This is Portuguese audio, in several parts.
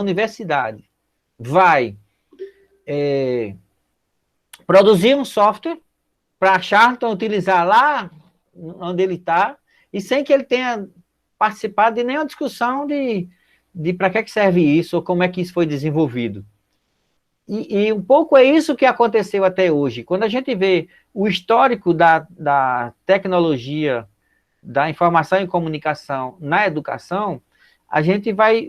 universidade vai produzir um software para a Charlton utilizar lá onde ele está, e sem que ele tenha participado de nenhuma discussão de para que serve isso, ou como é que isso foi desenvolvido. E um pouco é isso que aconteceu até hoje. Quando a gente vê o histórico da tecnologia, da informação e comunicação na educação, a gente vai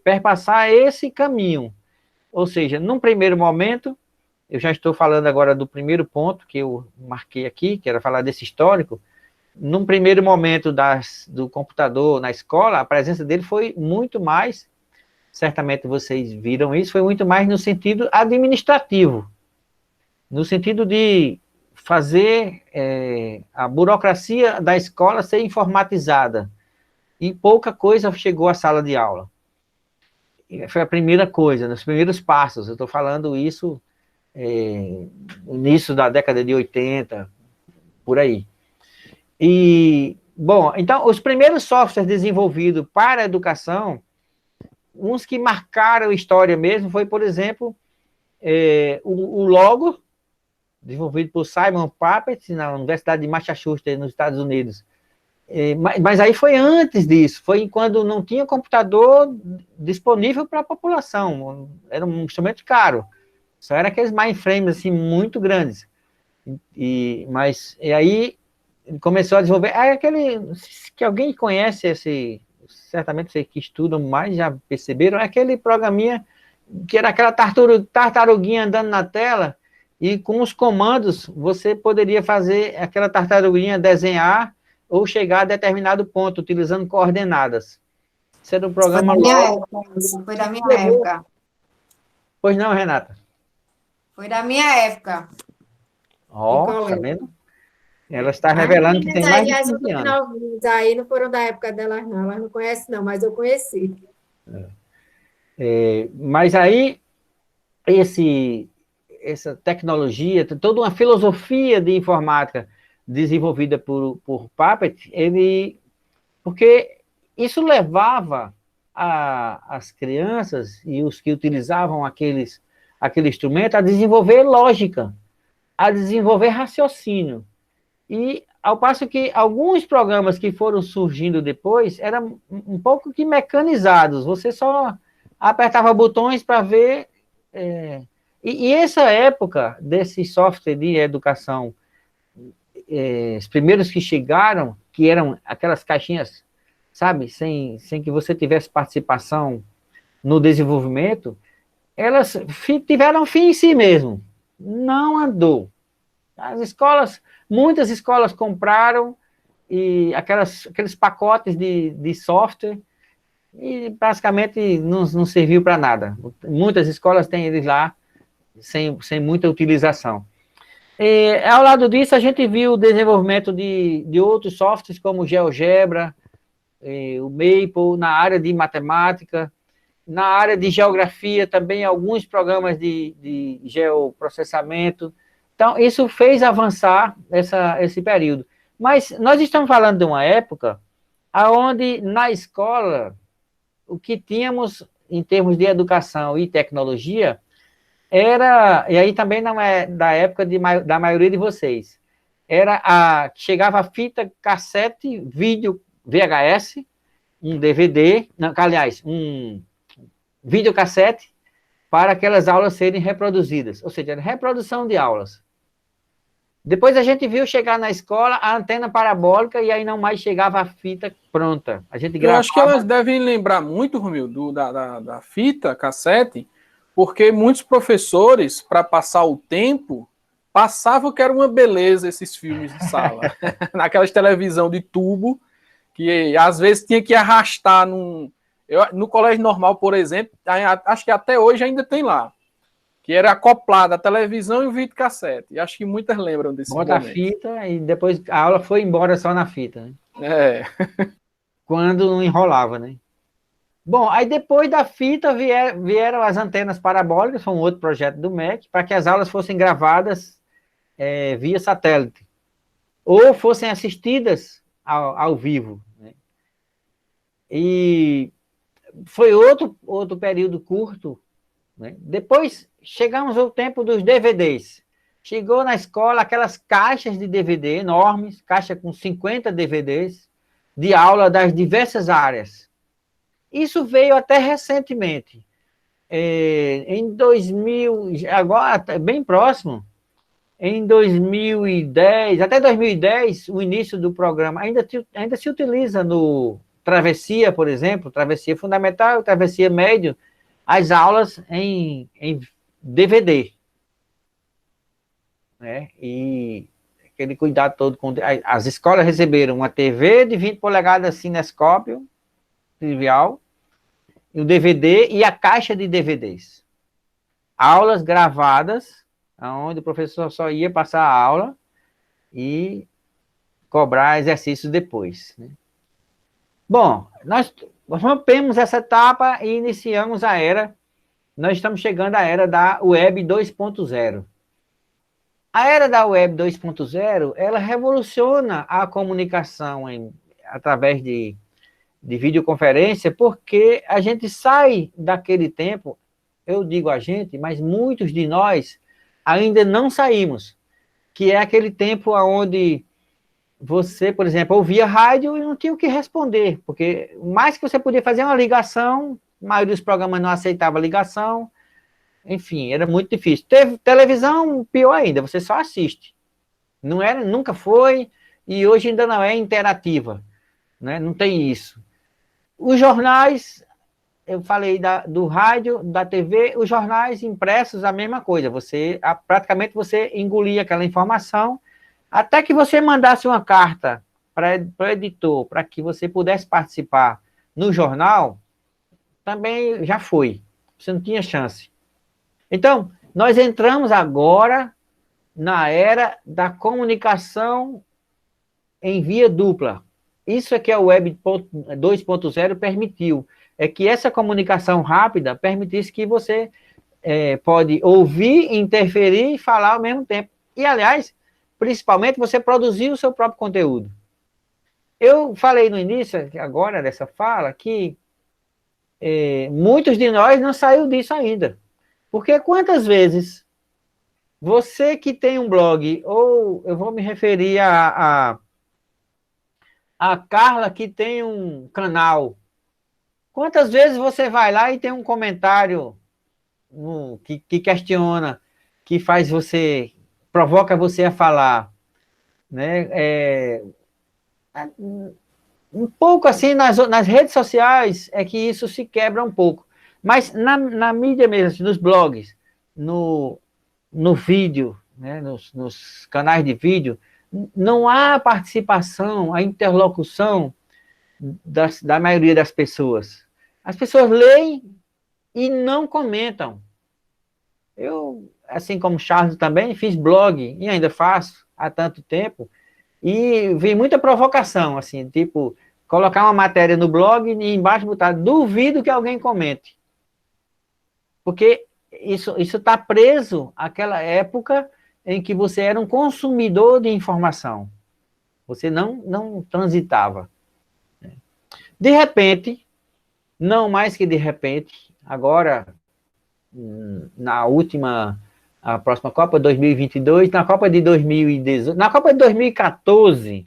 perpassar esse caminho. Ou seja, num primeiro momento, eu já estou falando agora do primeiro ponto que eu marquei aqui, que era falar desse histórico. Num primeiro momento do computador na escola, a presença dele foi muito mais, certamente vocês viram isso, foi muito mais no sentido administrativo, no sentido de fazer a burocracia da escola ser informatizada. E pouca coisa chegou à sala de aula. Foi a primeira coisa, nos primeiros passos. Eu estou falando isso no início da década de 80, por aí. E, bom, então, os primeiros softwares desenvolvidos para a educação, uns que marcaram a história mesmo, foi, por exemplo, o Logo, desenvolvido por Simon Puppet, na Universidade de Massachusetts, nos Estados Unidos. Mas aí foi antes disso, foi quando não tinha computador disponível para a população, era um instrumento caro, só era aqueles mainframes assim, muito grandes. E aí começou a desenvolver, que alguém conhece certamente vocês que estudam mais já perceberam, é aquele programinha que era aquela tartaruguinha andando na tela, e com os comandos você poderia fazer aquela tartaruguinha desenhar ou chegar a determinado ponto, utilizando coordenadas. Isso era um programa... Foi da minha época. Pois não, Renata? Foi da minha época. Ó, tá vendo? Ela está revelando que tem mais de 15 anos. Aí não foram da época delas, não. Elas não conhecem, não, mas eu conheci. Mas aí, essa tecnologia, toda uma filosofia de informática desenvolvida por Puppet, porque isso levava as crianças e os que utilizavam aquele instrumento a desenvolver lógica, a desenvolver raciocínio. E ao passo que alguns programas que foram surgindo depois eram um pouco que mecanizados, você só apertava botões para ver... E essa época desse software de educação, os primeiros que chegaram, que eram aquelas caixinhas, sabe, sem que você tivesse participação no desenvolvimento, elas tiveram fim em si mesmo. Não andou. Muitas escolas compraram e aqueles pacotes de software e basicamente não serviu para nada. Muitas escolas têm eles lá sem muita utilização. Ao lado disso, a gente viu o desenvolvimento de outros softwares, como o GeoGebra, o Maple, na área de matemática, na área de geografia também, alguns programas de geoprocessamento. Então, isso fez avançar esse período. Mas nós estamos falando de uma época onde, na escola, o que tínhamos em termos de educação e tecnologia e aí também não é da época da maioria de vocês, chegava a fita cassete, vídeo VHS, um DVD, não, aliás, um videocassete, para aquelas aulas serem reproduzidas, ou seja, reprodução de aulas. Depois a gente viu chegar na escola a antena parabólica e aí não mais chegava a fita pronta. A gente gravava... Eu acho que elas devem lembrar muito, Romildo, da fita cassete, porque muitos professores, para passar o tempo, passavam que era uma beleza esses filmes de sala. Naquelas televisão de tubo, que às vezes tinha que arrastar no colégio normal, por exemplo, acho que até hoje ainda tem lá, que era acoplada a televisão e o videocassete. E acho que muitas lembram desse momento. Bota a fita e depois a aula foi embora só na fita, né? Quando não enrolava, né? Bom, aí depois da fita vieram as antenas parabólicas, foi um outro projeto do MEC, para que as aulas fossem gravadas via satélite, ou fossem assistidas ao vivo, né? E foi outro período curto, né? Depois chegamos ao tempo dos DVDs. Chegou na escola aquelas caixas de DVD enormes, caixa com 50 DVDs, de aula das diversas áreas. Isso veio até recentemente. Em 2000, agora bem próximo, em 2010, até 2010, o início do programa, ainda se utiliza no Travessia, por exemplo, Travessia Fundamental, Travessia Médio, as aulas em DVD. Né? E aquele cuidado todo com... As escolas receberam uma TV de 20 polegadas cinescópio, trivial, e o DVD e a caixa de DVDs. Aulas gravadas, onde o professor só ia passar a aula e cobrar exercícios depois. Né? Bom, nós rompemos essa etapa e iniciamos a era, nós estamos chegando à era da Web 2.0. A era da Web 2.0, ela revoluciona a comunicação através de videoconferência, porque a gente sai daquele tempo, eu digo a gente, mas muitos de nós ainda não saímos, que é aquele tempo onde você, por exemplo, ouvia rádio e não tinha o que responder, porque mais que você podia fazer uma ligação, a maioria dos programas não aceitava ligação, enfim, era muito difícil. Teve televisão, pior ainda, você só assiste. Não era, nunca foi, e hoje ainda não é interativa, né? Não tem isso. Os jornais, eu falei do rádio, da TV, os jornais impressos, a mesma coisa. Praticamente você engolia aquela informação, até que você mandasse uma carta para o editor, para que você pudesse participar no jornal, também já foi. Você não tinha chance. Então, nós entramos agora na era da comunicação em via dupla. Isso é que a Web 2.0 permitiu, é que essa comunicação rápida permitisse que você pode ouvir, interferir e falar ao mesmo tempo. E, aliás, principalmente, você produzir o seu próprio conteúdo. Eu falei no início, agora, dessa fala, que muitos de nós não saiu disso ainda. Porque quantas vezes você que tem um blog, ou eu vou me referir a Carla que tem um canal, quantas vezes você vai lá e tem um comentário que questiona, que faz você, provoca você a falar, né? Um pouco assim, nas redes sociais, é que isso se quebra um pouco. Mas na mídia mesmo, assim, nos blogs, no vídeo, né, nos canais de vídeo, não há participação, a interlocução da maioria das pessoas. As pessoas leem e não comentam. Eu, assim como Charles também, fiz blog, e ainda faço há tanto tempo, e vi muita provocação, assim, tipo, colocar uma matéria no blog e embaixo botar, duvido que alguém comente. Porque isso está preso àquela época em que você era um consumidor de informação. Você não transitava. De repente, não mais que de repente, agora, a próxima Copa 2022, na Copa de 2018, na Copa de 2014,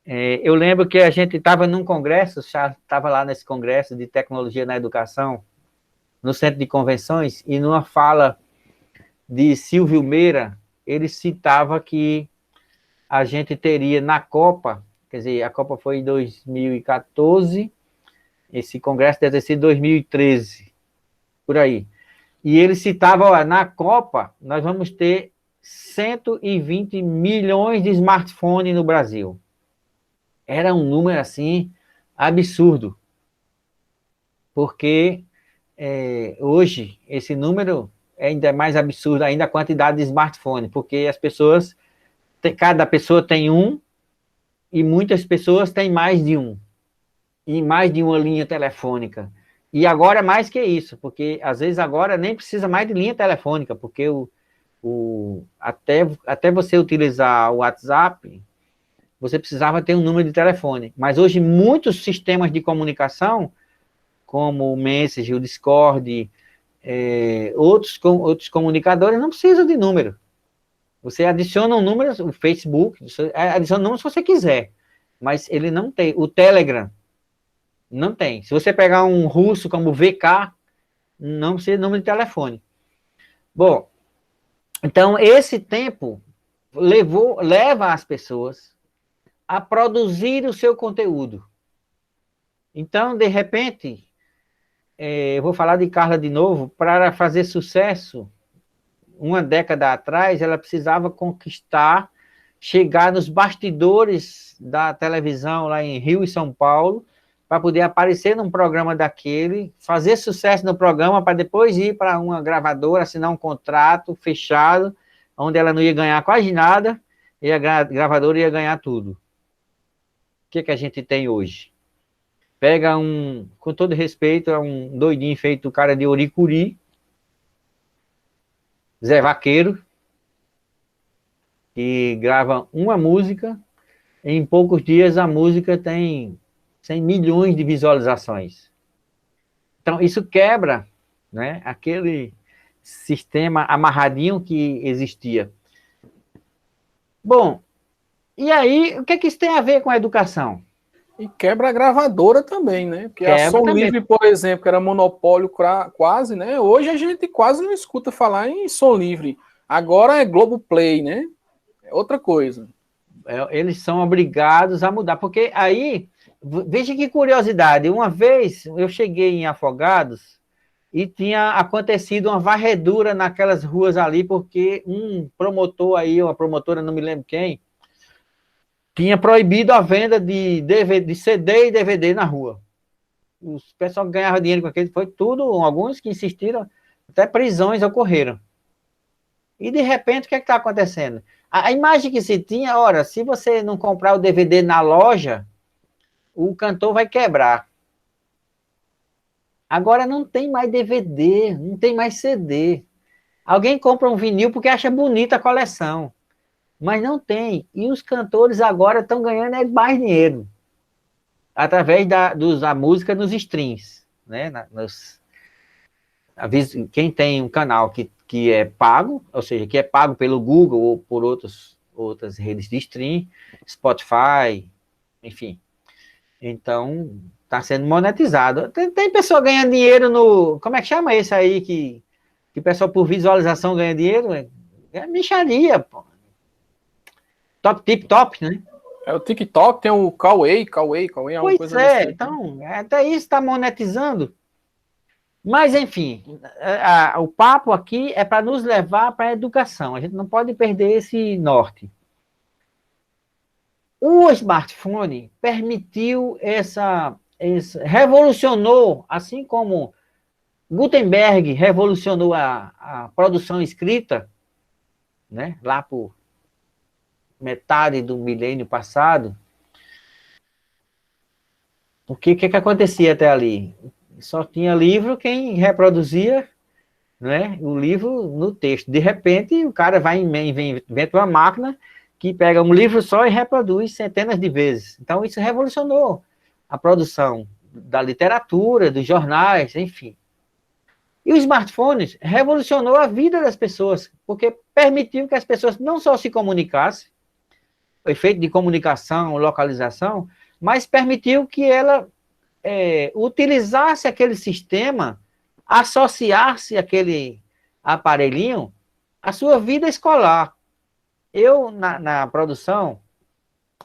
eu lembro que a gente estava num congresso, já estava lá nesse congresso de tecnologia na educação, no Centro de Convenções, e numa fala de Silvio Meira, ele citava que a gente teria na Copa, quer dizer, a Copa foi em 2014, esse congresso deve ter sido 2013, por aí. E ele citava, olha, na Copa, nós vamos ter 120 milhões de smartphones no Brasil. Era um número, assim, absurdo. Porque hoje, esse número é ainda mais absurdo, ainda a quantidade de smartphone, porque as pessoas, cada pessoa tem um, e muitas pessoas têm mais de um, e mais de uma linha telefônica. E agora mais que isso, porque às vezes agora nem precisa mais de linha telefônica, porque até você utilizar o WhatsApp, você precisava ter um número de telefone. Mas hoje muitos sistemas de comunicação como o Messenger, o Discord, outros comunicadores não precisam de número. Você adiciona um número, o Facebook, você adiciona um número se você quiser, mas ele não tem. O Telegram não tem. Se você pegar um russo como VK, não precisa de número de telefone. Bom, então esse tempo leva as pessoas a produzir o seu conteúdo. Então, de repente, eu vou falar de Carla de novo, para fazer sucesso, uma década atrás, ela precisava conquistar, chegar nos bastidores da televisão lá em Rio e São Paulo, para poder aparecer num programa daquele, fazer sucesso no programa, para depois ir para uma gravadora, assinar um contrato fechado, onde ela não ia ganhar quase nada, e a gravadora ia ganhar tudo. O que a gente tem hoje? Pega com todo respeito, um doidinho feito cara de Oricuri, Zé Vaqueiro, que grava uma música, em poucos dias a música tem 100 milhões de visualizações. Então, isso quebra, né, aquele sistema amarradinho que existia. Bom, e aí, o que isso tem a ver com a educação? E quebra a gravadora também, né? Porque a Som Livre, por exemplo, que era monopólio quase, né? Hoje a gente quase não escuta falar em Som Livre. Agora é Globoplay, né? É outra coisa. Eles são obrigados a mudar, porque aí, veja que curiosidade, uma vez eu cheguei em Afogados e tinha acontecido uma varredura naquelas ruas ali, porque um promotor aí, uma promotora, não me lembro quem, tinha proibido a venda de CD e DVD na rua. Os pessoal que ganhava dinheiro com aquele, foi tudo, alguns que insistiram, até prisões ocorreram. E de repente, o que está acontecendo? A imagem que se tinha, ora, se você não comprar o DVD na loja, o cantor vai quebrar. Agora não tem mais DVD, não tem mais CD. Alguém compra um vinil porque acha bonita a coleção. Mas não tem. E os cantores agora estão ganhando mais dinheiro. Através da música nos streams. Né? Quem tem um canal que é pago, ou seja, que é pago pelo Google ou por outras redes de stream, Spotify, enfim. Então, está sendo monetizado. Tem pessoa ganhando dinheiro no... Como é que chama esse aí que o pessoal por visualização ganha dinheiro? É mixaria, pô. TikTok, né? É o TikTok, tem o Kawaii, é uma coisa assim. Então, até isso está monetizando. Mas, enfim, o papo aqui é para nos levar para a educação. A gente não pode perder esse norte. O smartphone permitiu revolucionou, assim como Gutenberg revolucionou a produção escrita, né, lá por metade do milênio passado. O que acontecia até ali? Só tinha livro quem reproduzia, né, o livro no texto. De repente, o cara inventa uma máquina que pega um livro só e reproduz centenas de vezes. Então, isso revolucionou a produção da literatura, dos jornais, enfim. E o smartphone revolucionou a vida das pessoas, porque permitiu que as pessoas não só se comunicassem, o efeito de comunicação, localização, mas permitiu que ela utilizasse aquele sistema, associasse aquele aparelhinho à sua vida escolar. Eu, na produção,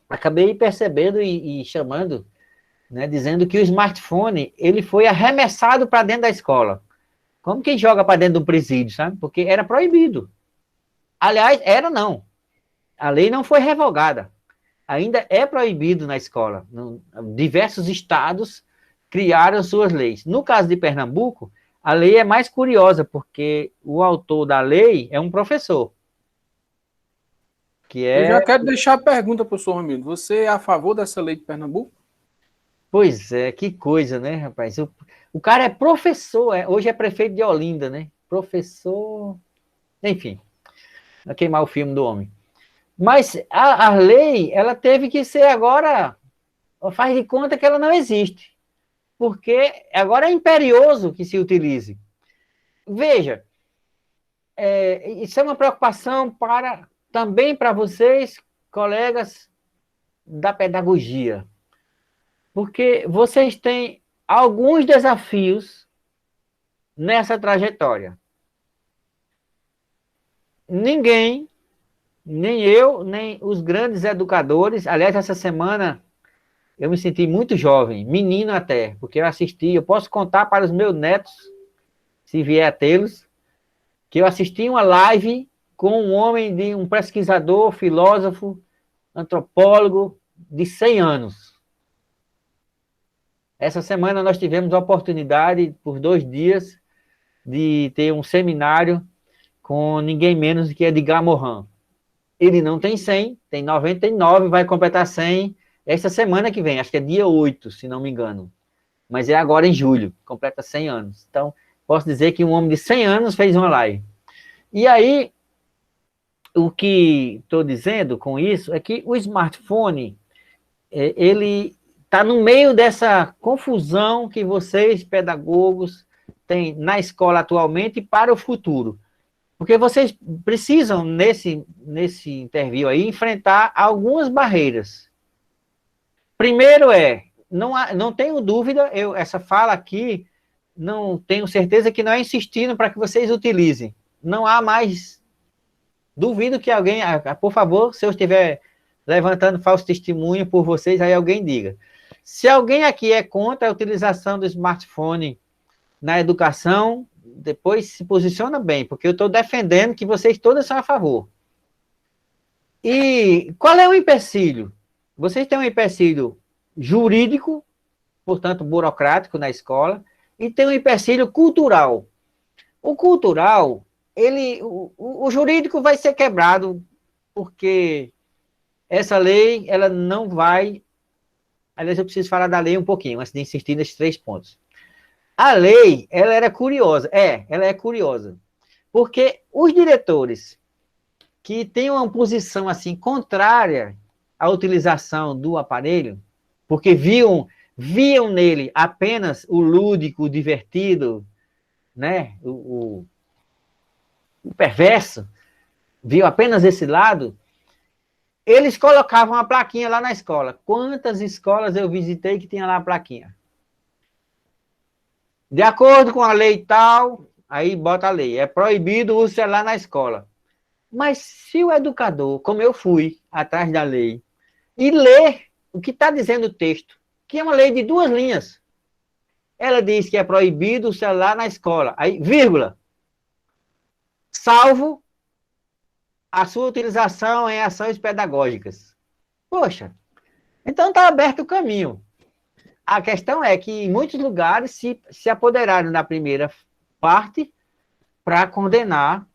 acabei percebendo e chamando, né, dizendo que o smartphone ele foi arremessado para dentro da escola. Como quem joga para dentro do presídio, sabe? Porque era proibido. Aliás, não. A lei não foi revogada. Ainda é proibido na escola. Diversos estados criaram suas leis. No caso de Pernambuco, a lei é mais curiosa, porque o autor da lei é um professor. Eu já quero deixar a pergunta para o senhor Ramiro. Você é a favor dessa lei de Pernambuco? Pois é, que coisa, né, rapaz? O cara é professor, hoje é prefeito de Olinda, né? Professor... Enfim, vai queimar o filme do homem. Mas a lei, ela teve que ser agora... Faz de conta que ela não existe. porque agora é imperioso que se utilize. Veja, isso é uma preocupação também para vocês, colegas da pedagogia, porque vocês têm alguns desafios nessa trajetória. Ninguém, nem eu, nem os grandes educadores, aliás, essa semana eu me senti muito jovem, menino até, porque eu posso contar para os meus netos, se vier a tê-los, que eu assisti uma live com um pesquisador, filósofo, antropólogo de 100 anos. Essa semana nós tivemos a oportunidade, por 2 dias, de ter um seminário com ninguém menos do que Edgar Morin. Ele não tem 100, tem 99, vai completar 100 esta semana que vem, acho que é dia 8, se não me engano. Mas é agora em julho, completa 100 anos. Então, posso dizer que um homem de 100 anos fez uma live. E aí, o que estou dizendo com isso é que o smartphone, ele está no meio dessa confusão que vocês, pedagogos, têm na escola atualmente e para o futuro. Porque vocês precisam, nesse interview aí, enfrentar algumas barreiras. Primeiro não tenho dúvida, essa fala aqui, não tenho certeza que não é insistindo para que vocês utilizem. Não há mais, duvido que alguém, por favor, se eu estiver levantando falso testemunho por vocês, aí alguém diga. Se alguém aqui é contra a utilização do smartphone na educação, depois se posiciona bem, porque eu estou defendendo que vocês todos são a favor. E qual é o empecilho? Vocês têm um empecilho jurídico, portanto, burocrático na escola, e tem um empecilho cultural. O cultural, o jurídico vai ser quebrado, porque essa lei, ela não vai... Aliás, eu preciso falar da lei um pouquinho, antes de insistir nesses 3 pontos. A lei, ela era curiosa. Ela é curiosa. Porque os diretores que têm uma posição assim contrária à utilização do aparelho, porque viam nele apenas o lúdico, o divertido, né? o perverso, viam apenas esse lado, eles colocavam a plaquinha lá na escola. Quantas escolas eu visitei que tinha lá a plaquinha? De acordo com a lei tal, aí bota a lei, é proibido o uso celular na escola. Mas se o educador, como eu fui atrás da lei, e ler o que está dizendo o texto, que é uma lei de 2 linhas, ela diz que é proibido o celular na escola, aí, vírgula, salvo a sua utilização em ações pedagógicas. Poxa, então está aberto o caminho. A questão é que em muitos lugares se apoderaram da primeira parte para condenar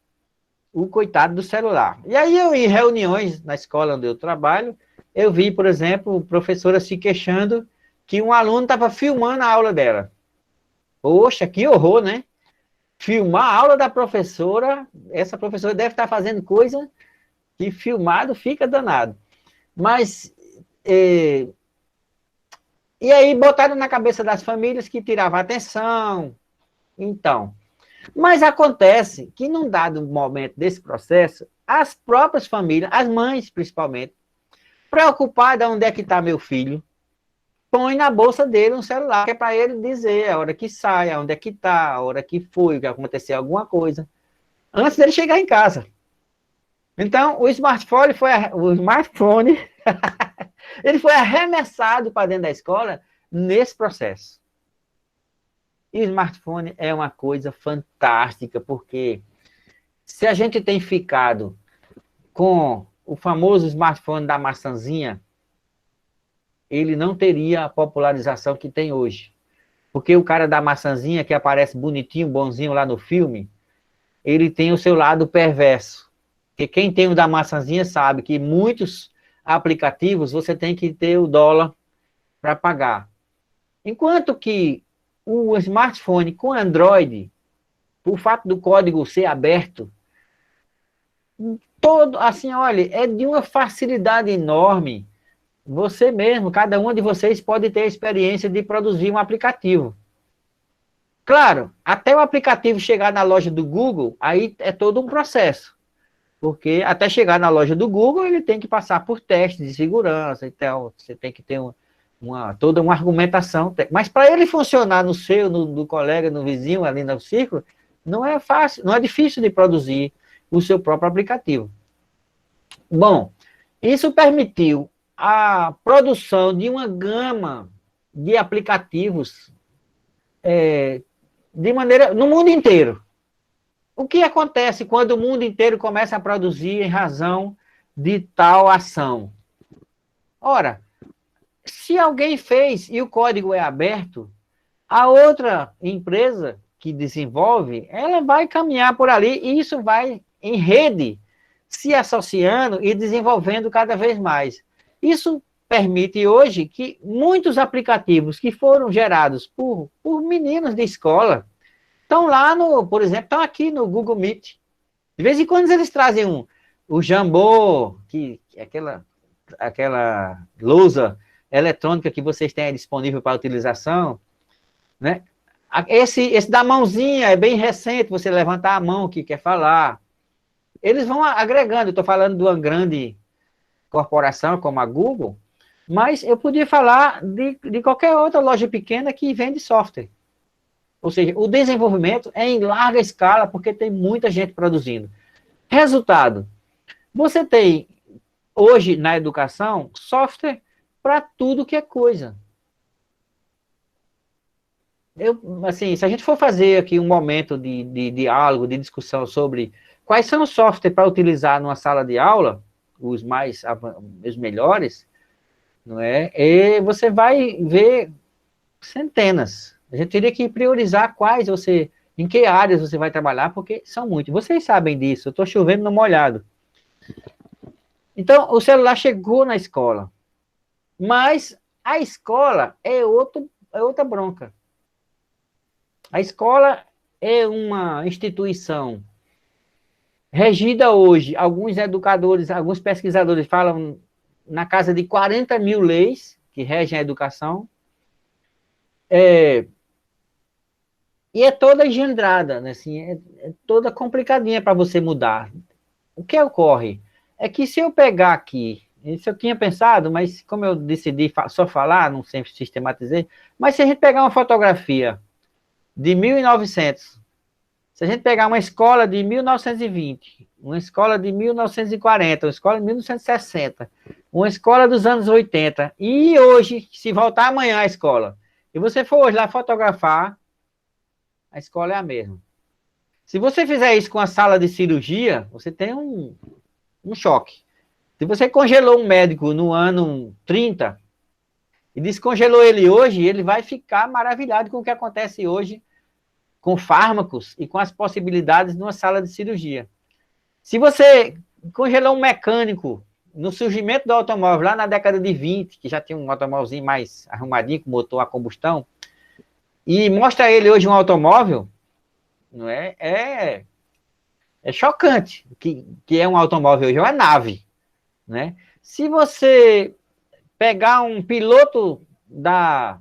o coitado do celular. E aí eu, em reuniões na escola onde eu trabalho, eu vi, por exemplo, professora se queixando que um aluno estava filmando a aula dela. Poxa, que horror, né? Filmar a aula da professora, essa professora deve estar fazendo coisa que filmado fica danado. Mas... E aí botaram na cabeça das famílias que tirava atenção. Então, mas acontece que num dado momento desse processo, as próprias famílias, as mães principalmente, preocupadas onde é que está meu filho, põe na bolsa dele um celular, que é para ele dizer a hora que sai, onde é que está, a hora que foi, que aconteceu alguma coisa, antes dele chegar em casa. Então, o smartphone ele foi arremessado para dentro da escola nesse processo. E o smartphone é uma coisa fantástica, porque se a gente tem ficado com o famoso smartphone da maçãzinha, ele não teria a popularização que tem hoje. Porque o cara da maçãzinha, que aparece bonitinho, bonzinho lá no filme, ele tem o seu lado perverso. Porque quem tem o da maçãzinha sabe que muitos aplicativos você tem que ter o dólar para pagar. Enquanto que o smartphone com Android, por fato do código ser aberto, todo, assim, olha, é de uma facilidade enorme você mesmo, cada um de vocês pode ter a experiência de produzir um aplicativo. Claro, até o aplicativo chegar na loja do Google, aí é todo um processo. Porque até chegar na loja do Google, ele tem que passar por testes de segurança, então você tem que ter toda uma argumentação. Mas para ele funcionar no seu, no colega, no vizinho, ali no círculo, não é fácil, não é difícil de produzir o seu próprio aplicativo. Bom, isso permitiu a produção de uma gama de aplicativos de maneira no mundo inteiro. O que acontece quando o mundo inteiro começa a produzir em razão de tal ação? Ora, se alguém fez e o código é aberto, a outra empresa que desenvolve, ela vai caminhar por ali e isso vai em rede, se associando e desenvolvendo cada vez mais. Isso permite hoje que muitos aplicativos que foram gerados por meninos de escola estão lá por exemplo, estão aqui no Google Meet. De vez em quando eles trazem o Jambo, que é aquela lousa eletrônica que vocês têm disponível para utilização, né? Esse da mãozinha é bem recente, você levantar a mão que quer falar. Eles vão agregando, eu estou falando de uma grande corporação como a Google, mas eu podia falar de qualquer outra loja pequena que vende software. Ou seja, o desenvolvimento é em larga escala, porque tem muita gente produzindo. Resultado, você tem, hoje, na educação, software para tudo que é coisa. Assim, se a gente for fazer aqui um momento de diálogo, de discussão sobre quais são os softwares para utilizar numa sala de aula, os melhores, não é? E você vai ver centenas. A gente teria que priorizar em que áreas você vai trabalhar, porque são muitos. Vocês sabem disso, eu estou chovendo no molhado. Então, o celular chegou na escola, mas a escola é outra bronca. A escola é uma instituição regida hoje, alguns educadores, alguns pesquisadores falam na casa de 40 mil leis que regem a educação, e é toda engendrada, né? Assim, é toda complicadinha para você mudar. O que ocorre é que se eu pegar aqui, isso eu tinha pensado, mas como eu decidi só falar, não sempre sistematizei, mas se a gente pegar uma fotografia de 1900, se a gente pegar uma escola de 1920, uma escola de 1940, uma escola de 1960, uma escola dos anos 80, e hoje, se voltar amanhã à escola, e você for hoje lá fotografar, a escola é a mesma. Se você fizer isso com a sala de cirurgia, você tem um choque. Se você congelou um médico no ano 30 e descongelou ele hoje, ele vai ficar maravilhado com o que acontece hoje com fármacos e com as possibilidades numa sala de cirurgia. Se você congelou um mecânico no surgimento do automóvel, lá na década de 20, que já tinha um automóvelzinho mais arrumadinho, com motor a combustão, e mostra ele hoje um automóvel, não é? É chocante que é um automóvel hoje, é uma nave, né? Se você pegar um piloto da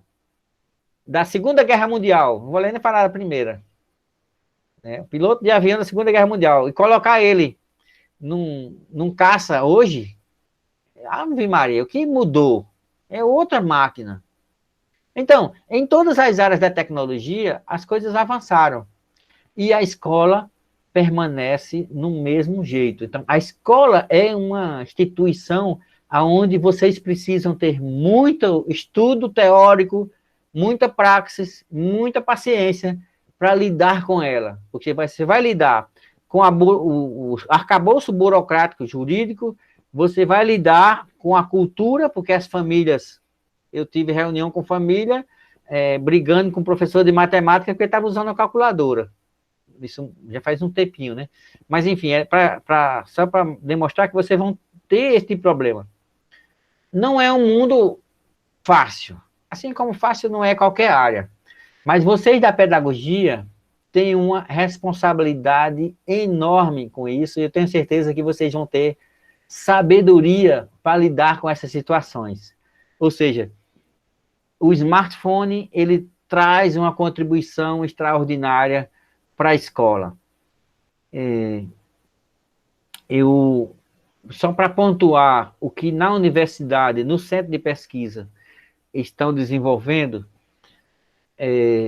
Segunda Guerra Mundial, não vou nem falar da Primeira, né? O piloto de avião da Segunda Guerra Mundial, e colocar ele num caça hoje, Ave Maria, o que mudou? É outra máquina. Então, em todas as áreas da tecnologia, as coisas avançaram. E a escola permanece no mesmo jeito. Então, a escola é uma instituição onde vocês precisam ter muito estudo teórico, muita praxis, muita paciência para lidar com ela. Porque você vai lidar com o arcabouço burocrático jurídico, você vai lidar com a cultura, porque as famílias... Eu tive reunião com família, brigando com o professor de matemática, porque estava usando a calculadora. Isso já faz um tempinho, né? Mas, enfim, só para demonstrar que vocês vão ter esse problema. Não é um mundo fácil. Assim como fácil não é qualquer área. Mas vocês da pedagogia têm uma responsabilidade enorme com isso, e eu tenho certeza que vocês vão ter sabedoria para lidar com essas situações. Ou seja, o smartphone, ele traz uma contribuição extraordinária para a escola. Só para pontuar o que na universidade, no centro de pesquisa, estão desenvolvendo,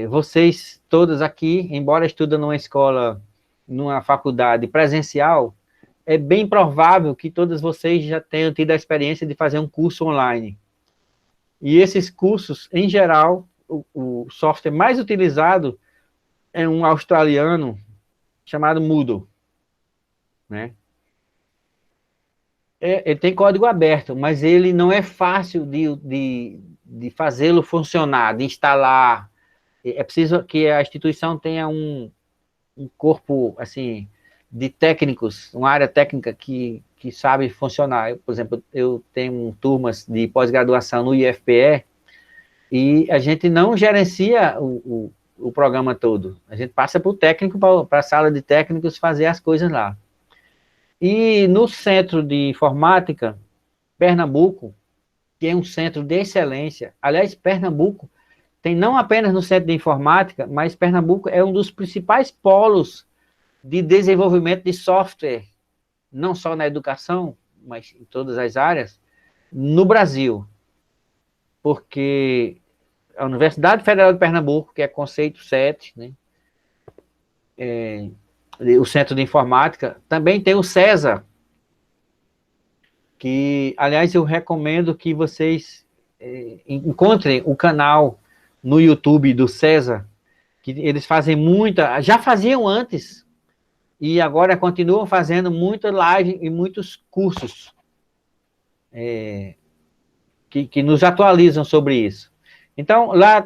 vocês todos aqui, embora estudem numa escola, numa faculdade presencial, é bem provável que todos vocês já tenham tido a experiência de fazer um curso online. E esses cursos, em geral, o software mais utilizado é um australiano chamado Moodle, né? Ele tem código aberto, mas ele não é fácil de fazê-lo funcionar, de instalar. É preciso que a instituição tenha um corpo, assim, de técnicos, uma área técnica que sabe funcionar. Por exemplo, eu tenho turmas de pós-graduação no IFPE e a gente não gerencia o programa todo. A gente passa para o técnico, para a sala de técnicos fazer as coisas lá. E no Centro de Informática, Pernambuco, que é um centro de excelência, aliás, Pernambuco tem não apenas no Centro de Informática, mas Pernambuco é um dos principais polos de desenvolvimento de software, não só na educação, mas em todas as áreas, no Brasil. Porque a Universidade Federal de Pernambuco, que é Conceito 7, né, o Centro de Informática, também tem o CESA, que, aliás, eu recomendo que vocês encontrem o canal no YouTube do CESA, que eles fazem já faziam antes, e agora continuam fazendo muita live e muitos cursos que nos atualizam sobre isso. Então, lá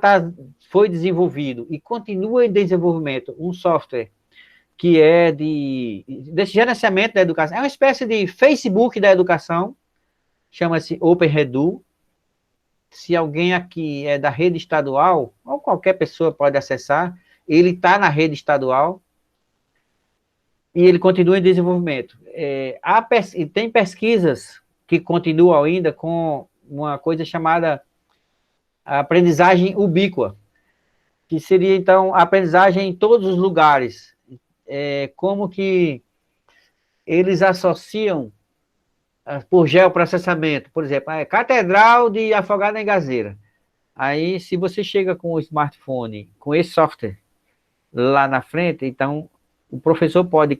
foi desenvolvido e continua em desenvolvimento um software que é desse gerenciamento da educação. É uma espécie de Facebook da educação, chama-se OpenRedu. Se alguém aqui é da rede estadual, ou qualquer pessoa pode acessar, ele está na rede estadual e ele continua em desenvolvimento. Tem pesquisas que continuam ainda com uma coisa chamada aprendizagem ubíqua, que seria, então, a aprendizagem em todos os lugares. Como que eles associam por geoprocessamento, por exemplo, a Catedral de Afogado em Gazeira. Aí, se você chega com o smartphone, com esse software lá na frente, então o professor pode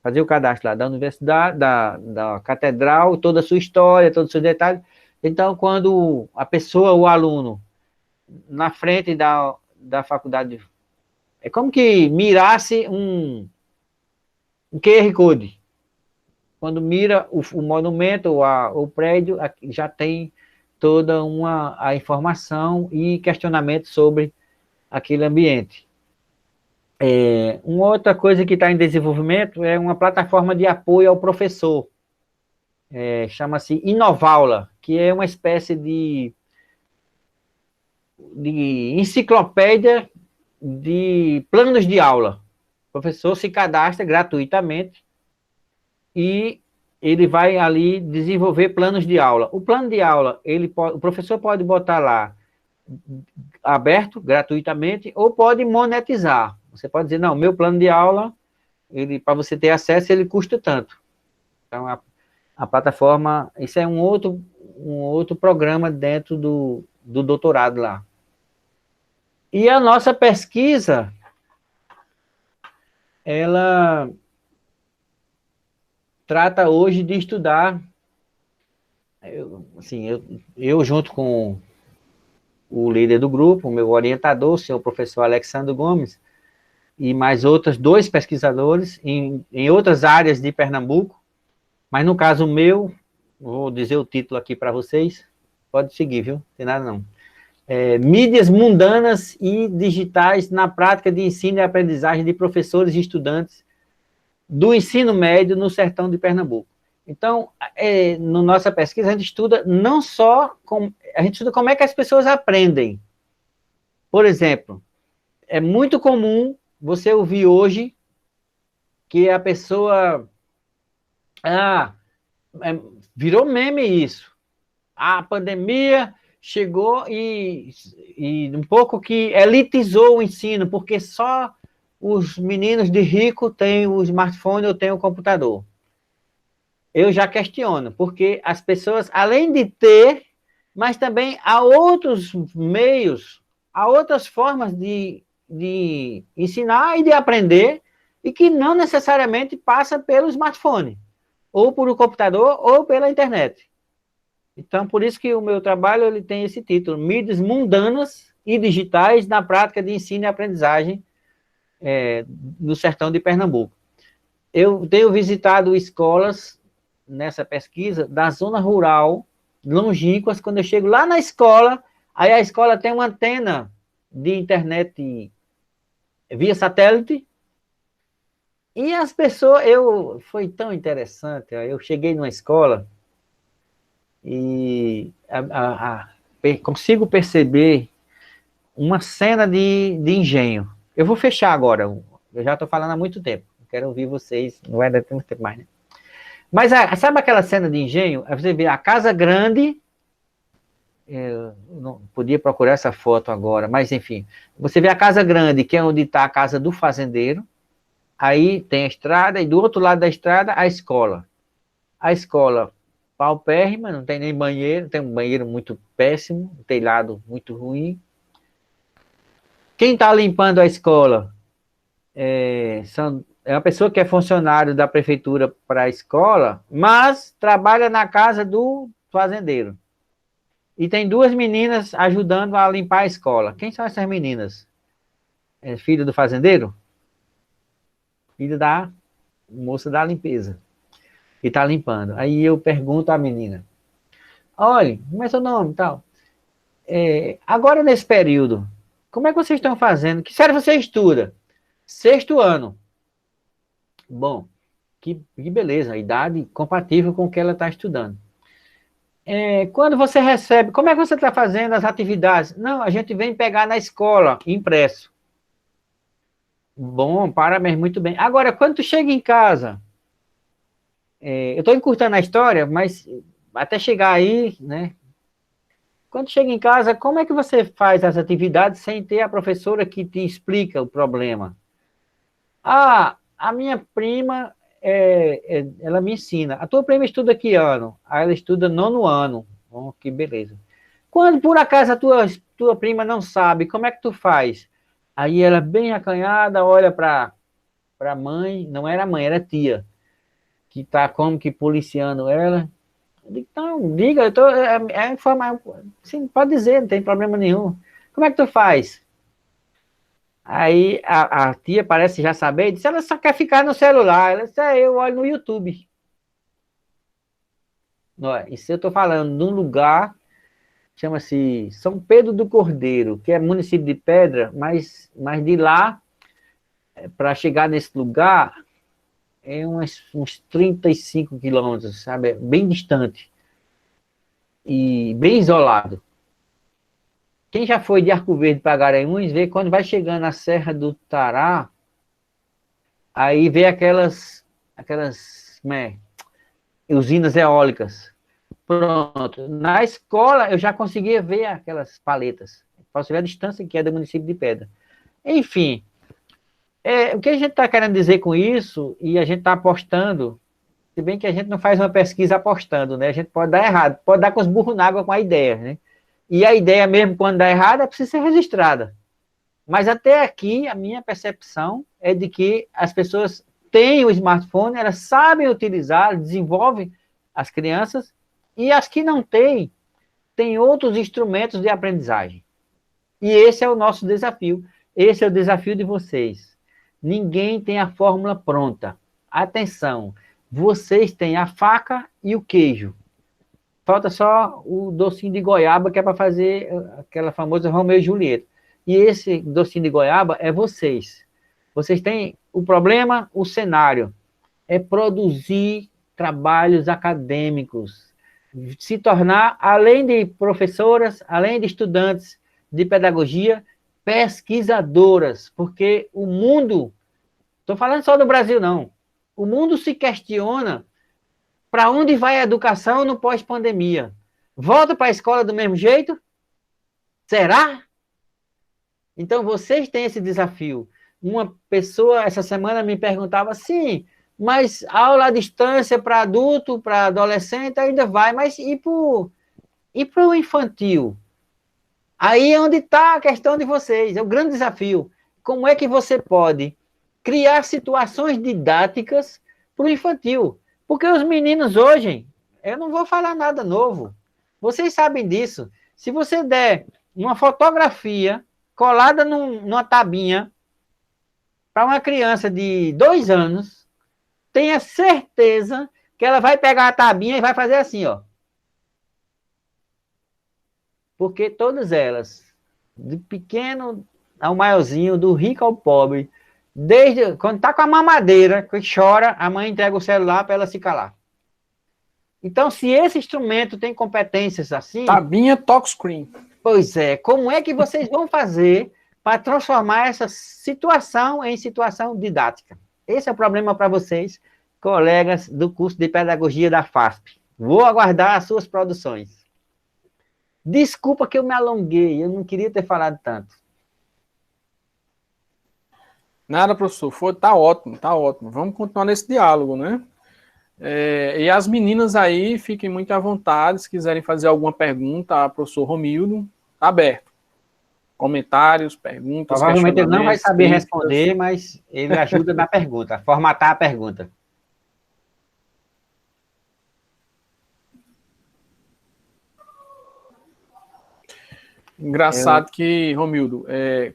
fazer o cadastro lá da universidade, da catedral, toda a sua história, todos os seus detalhes. Então, quando a pessoa, o aluno, na frente da faculdade, é como que mirasse um QR Code. Quando mira o monumento, o prédio, já tem toda a informação e questionamento sobre aquele ambiente. Uma outra coisa que está em desenvolvimento é uma plataforma de apoio ao professor. Chama-se Inovaula, que é uma espécie de enciclopédia de planos de aula. O professor se cadastra gratuitamente e ele vai ali desenvolver planos de aula. O plano de aula, o professor pode botar lá aberto, gratuitamente, ou pode monetizar. Você pode dizer, não, meu plano de aula, para você ter acesso, ele custa tanto. Então, a plataforma, isso é um outro programa dentro do doutorado lá. E a nossa pesquisa, ela trata hoje de estudar, eu junto com o líder do grupo, o meu orientador, o senhor professor Alexandre Gomes, e mais outros 2 pesquisadores em outras áreas de Pernambuco, mas no caso meu, vou dizer o título aqui para vocês, pode seguir, viu? Não tem nada não. Mídias mundanas e digitais na prática de ensino e aprendizagem de professores e estudantes do ensino médio no sertão de Pernambuco. Então, na nossa pesquisa, a gente estuda não só, a gente estuda como é que as pessoas aprendem. Por exemplo, é muito comum você ouvir hoje que a pessoa Ah, virou meme isso. A pandemia chegou e um pouco que elitizou o ensino, porque só os meninos de rico têm o smartphone ou têm o computador. Eu já questiono, porque as pessoas, além de ter, mas também há outros meios, há outras formas de ensinar e de aprender, e que não necessariamente passa pelo smartphone, ou por um computador, ou pela internet. Então, por isso que o meu trabalho ele tem esse título, Mídias Mundanas e Digitais na Prática de Ensino e Aprendizagem no sertão de Pernambuco. Eu tenho visitado escolas nessa pesquisa da zona rural, longínquas, quando eu chego lá na escola, aí a escola tem uma antena de internet via satélite, e as pessoas, foi tão interessante, eu cheguei numa escola e consigo perceber uma cena de engenho. Eu vou fechar agora, eu já estou falando há muito tempo, quero ouvir vocês, não vai dar tempo mais, né? Mas sabe aquela cena de engenho? Você vê a casa grande, eu não podia procurar essa foto agora, mas enfim, você vê a casa grande, que é onde está a casa do fazendeiro, aí tem a estrada, e do outro lado da estrada, a escola. A escola paupérrima, não tem nem banheiro, tem um banheiro muito péssimo, um telhado muito ruim. Quem está limpando a escola é uma pessoa que é funcionário da prefeitura para a escola, mas trabalha na casa do fazendeiro. E tem duas meninas ajudando a limpar a escola. Quem são essas meninas? É filho do fazendeiro? Filho da moça da limpeza. Que está limpando. Aí eu pergunto à menina, olha, como é seu nome e tal? Agora nesse período, como é que vocês estão fazendo? Que série você estuda? 6º ano. Bom, que beleza, a idade compatível com o que ela está estudando. Quando você recebe, como é que você está fazendo as atividades? Não, a gente vem pegar na escola, impresso. Bom, parabéns, muito bem. Agora, quando tu chega em casa, eu estou encurtando a história, mas até chegar aí, né? Quando chega em casa, como é que você faz as atividades sem ter a professora que te explica o problema? Ah, a minha prima, ela me ensina. A tua prima estuda que ano? Aí ela estuda 9º ano. Oh, que beleza. Quando por acaso a tua prima não sabe, como é que tu faz? Aí ela, bem acanhada, olha para a mãe, não era mãe, era tia, que está como que policiando ela. Eu digo, então, diga, eu tô, informar. Sim, pode dizer, não tem problema nenhum. Como é que tu faz? Aí a tia parece já saber, disse, ela só quer ficar no celular. Ela disse, eu olho no YouTube. Isso eu estou falando de um lugar, chama-se São Pedro do Cordeiro, que é município de Pedra, mas de lá, para chegar nesse lugar, é uns 35 quilômetros, sabe? Bem distante. E bem isolado. Quem já foi de Arco Verde para Garanhuns, vê quando vai chegando na Serra do Tará, aí vê aquelas usinas eólicas. Pronto. Na escola, eu já conseguia ver aquelas paletas. Posso ver a distância que é do município de Pedra. Enfim, o que a gente está querendo dizer com isso, e a gente está apostando, se bem que a gente não faz uma pesquisa apostando, né? A gente pode dar errado, pode dar com os burros na água com a ideia, né? E a ideia mesmo, quando dá errada, precisa ser registrada. Mas até aqui, a minha percepção é de que as pessoas têm o smartphone, elas sabem utilizar, desenvolvem as crianças, e as que não têm, têm outros instrumentos de aprendizagem. E esse é o nosso desafio. Esse é o desafio de vocês. Ninguém tem a fórmula pronta. Atenção, vocês têm a faca e o queijo. Falta só o docinho de goiaba, que é para fazer aquela famosa Romeu e Julieta. E esse docinho de goiaba é vocês. Vocês têm o problema, o cenário. É produzir trabalhos acadêmicos. Se tornar, além de professoras, além de estudantes de pedagogia, pesquisadoras. Porque o mundo, estou falando só do Brasil, não. O mundo se questiona Para onde vai a educação no pós-pandemia? Volta para a escola do mesmo jeito? Será? Então, vocês têm esse desafio. Uma pessoa, essa semana, me perguntava assim, mas aula à distância para adulto, para adolescente, ainda vai, mas e para o infantil? Aí é onde está a questão de vocês, é o grande desafio. Como é que você pode criar situações didáticas para o infantil? Porque os meninos hoje, eu não vou falar nada novo, vocês sabem disso. Se você der uma fotografia colada numa tabinha para uma criança de 2 anos, tenha certeza que ela vai pegar a tabinha e vai fazer assim, ó. Porque todas elas, do pequeno ao maiorzinho, do rico ao pobre, desde quando está com a mamadeira, que chora, a mãe entrega o celular para ela se calar. Então, se esse instrumento tem competências assim... Tabinha touchscreen. Pois é, como é que vocês vão fazer para transformar essa situação em situação didática? Esse é o problema para vocês, colegas do curso de Pedagogia da FASP. Vou aguardar as suas produções. Desculpa que eu me alonguei, eu não queria ter falado tanto. Nada, professor, tá ótimo, tá ótimo. Vamos continuar nesse diálogo, né? E as meninas aí, fiquem muito à vontade, se quiserem fazer alguma pergunta ao professor Romildo, tá aberto. Comentários, perguntas, provavelmente ele não vai saber críticas. responder, mas ele ajuda na pergunta, formatar a pergunta. Engraçado que, Romildo,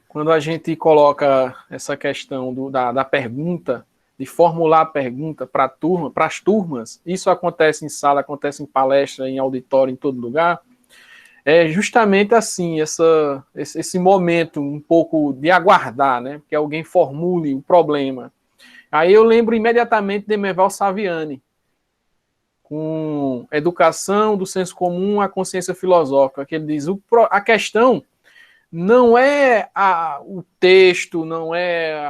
quando a gente coloca essa questão da pergunta, de formular a pergunta para as turmas, isso acontece em sala, acontece em palestra, em auditório, em todo lugar, é justamente assim, esse momento um pouco de aguardar, né, que alguém formule o problema. Aí eu lembro imediatamente de Emerval Saviani, com Educação do Senso Comum à Consciência Filosófica, que ele diz, a questão não é o texto, não é,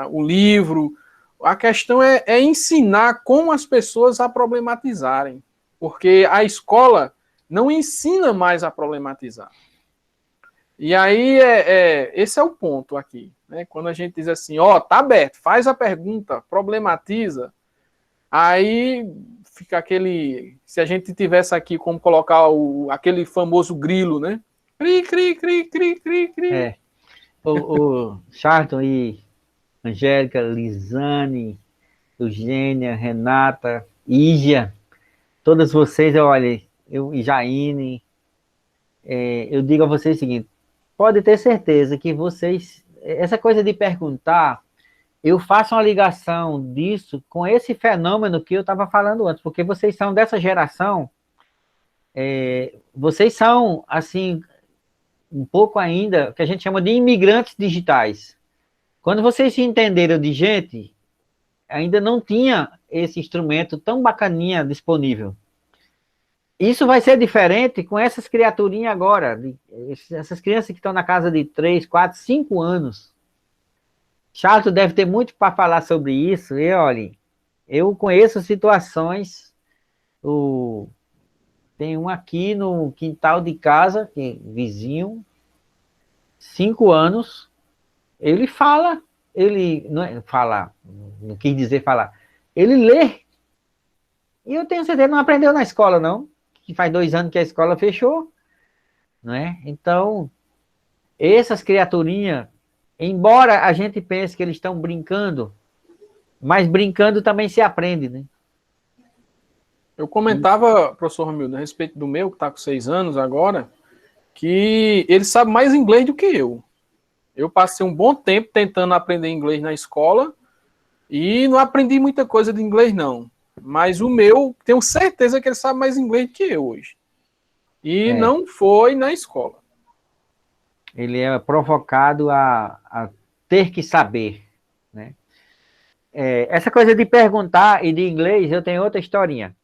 o livro, a questão é ensinar como as pessoas a problematizarem, porque a escola não ensina mais a problematizar. E aí, esse é o ponto aqui, né? Quando a gente diz assim, tá aberto, faz a pergunta, problematiza, aí fica aquele... Se a gente tivesse aqui como colocar aquele famoso grilo, né? Cri, cri, cri, cri, cri, cri. O Charlton e Angélica, Lisane, Eugênia, Renata, Ígia, todas vocês, e Jaine, eu digo a vocês o seguinte, pode ter certeza que vocês, essa coisa de perguntar, eu faço uma ligação disso com esse fenômeno que eu estava falando antes, porque vocês são dessa geração, vocês são, assim, um pouco ainda, que a gente chama de imigrantes digitais. Quando vocês se entenderam de gente, ainda não tinha esse instrumento tão bacaninha disponível. Isso vai ser diferente com essas criaturinhas agora, essas crianças que estão na casa de 3, 4, 5 anos. Charlton deve ter muito para falar sobre isso. E olha, eu conheço situações, tem um aqui no quintal de casa, que é vizinho, 5 anos, ele fala, ele não é falar, não quis dizer falar, ele lê. E eu tenho certeza que não aprendeu na escola, não, que faz 2 anos que a escola fechou, não é? Então, essas criaturinhas, embora a gente pense que eles estão brincando, mas brincando também se aprende, né? Eu comentava, professor Romildo, a respeito do meu, que está com 6 anos agora, que ele sabe mais inglês do que eu. Eu passei um bom tempo tentando aprender inglês na escola e não aprendi muita coisa de inglês, não. Mas o meu, tenho certeza que ele sabe mais inglês do que eu hoje. E não foi na escola. Ele é provocado a ter que saber, né? Essa coisa de perguntar e de inglês, eu tenho outra historinha.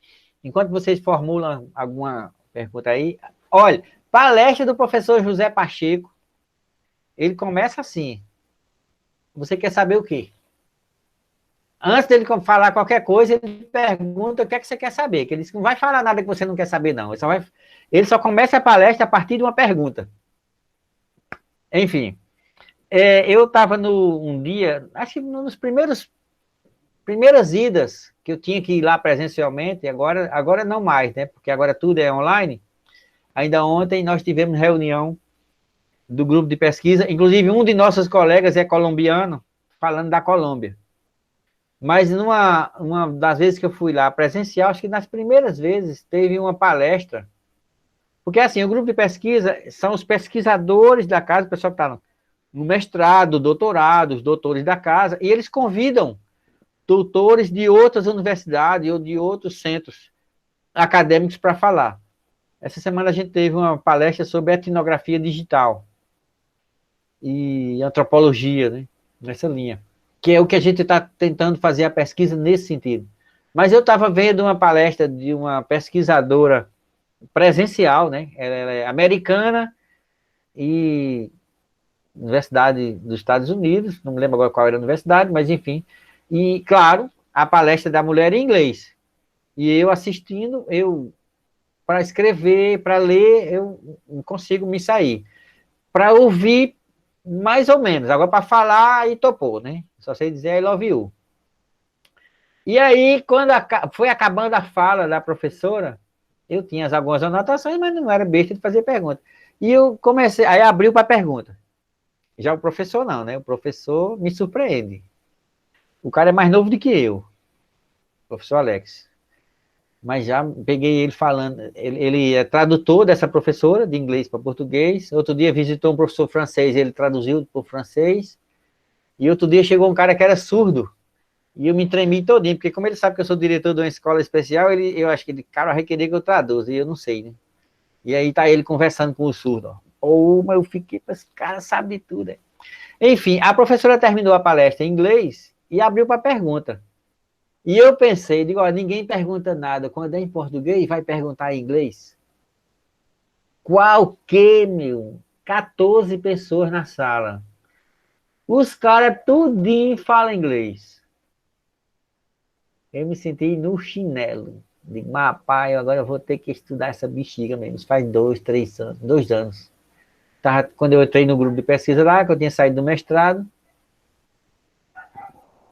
Enquanto vocês formulam alguma pergunta aí, olha, palestra do professor José Pacheco, ele começa assim, você quer saber o quê? Antes dele falar qualquer coisa, ele pergunta o que é que você quer saber, que ele diz que não vai falar nada que você não quer saber, não. Ele só começa a palestra a partir de uma pergunta. Enfim, eu estava um dia, acho que nos primeiras idas que eu tinha que ir lá presencialmente, agora não mais, né? Porque agora tudo é online. Ainda ontem nós tivemos reunião do grupo de pesquisa, inclusive um de nossos colegas é colombiano, falando da Colômbia. Mas uma das vezes que eu fui lá presencial, acho que nas primeiras vezes teve uma palestra, porque assim, o grupo de pesquisa são os pesquisadores da casa, o pessoal que está no mestrado, doutorado, os doutores da casa, e eles convidam doutores de outras universidades ou de outros centros acadêmicos para falar. Essa semana a gente teve uma palestra sobre etnografia digital e antropologia, né, nessa linha, que é o que a gente está tentando fazer a pesquisa nesse sentido. Mas eu estava vendo uma palestra de uma pesquisadora presencial, né, ela é americana e Universidade dos Estados Unidos, não me lembro agora qual era a universidade, mas enfim, e claro, a palestra da mulher em inglês, e eu assistindo, para escrever, para ler, eu não consigo me sair, para ouvir, mais ou menos, agora para falar, aí topou, né, só sei dizer I love you. E aí, quando foi acabando a fala da professora, eu tinha algumas anotações, mas não era besta de fazer pergunta, e eu comecei, aí abriu para pergunta. Já o professor não, né? O professor me surpreende. O cara é mais novo do que eu, o professor Alex. Mas já peguei ele falando, ele é tradutor dessa professora, de inglês para português. Outro dia visitou um professor francês, ele traduziu para o francês. E outro dia chegou um cara que era surdo. E eu me tremi todinho, porque como ele sabe que eu sou diretor de uma escola especial, eu acho que ele, cara, vai querer que eu traduza, e eu não sei, né? E aí tá ele conversando com o surdo, ó. Mas eu fiquei, esse cara sabe de tudo. Né? Enfim, a professora terminou a palestra em inglês e abriu para pergunta. E eu pensei, digo, ó, ninguém pergunta nada. Quando é em português, vai perguntar em inglês? Qual que, meu? 14 pessoas na sala. Os caras tudinho falam inglês. Eu me senti no chinelo. Digo, mas pai, agora eu vou ter que estudar essa bexiga mesmo. Isso faz 2 anos. Quando eu entrei no grupo de pesquisa lá, que eu tinha saído do mestrado,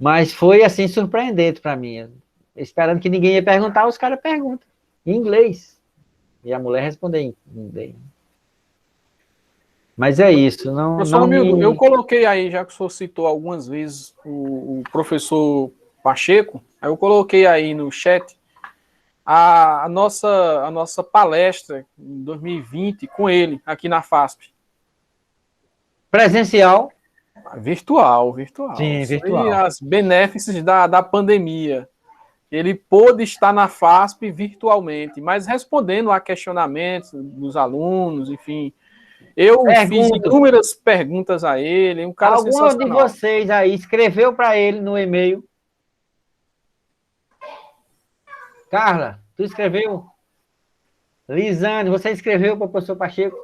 mas foi assim surpreendente para mim, esperando que ninguém ia perguntar, os caras perguntam, em inglês, e a mulher respondeu em inglês. Mas é isso, não Romildo, eu coloquei aí, já que o senhor citou algumas vezes o professor Pacheco, aí eu coloquei aí no chat a nossa palestra em 2020 com ele, aqui na FASP. Presencial? Virtual. Sim, virtual. E as benefícios da pandemia. Ele pôde estar na FASP virtualmente, mas respondendo a questionamentos dos alunos, enfim. Eu fiz inúmeras perguntas a ele, um cara sensacional. Algum de vocês aí escreveu para ele no e-mail? Carla, tu escreveu? Lisane, você escreveu para o professor Pacheco?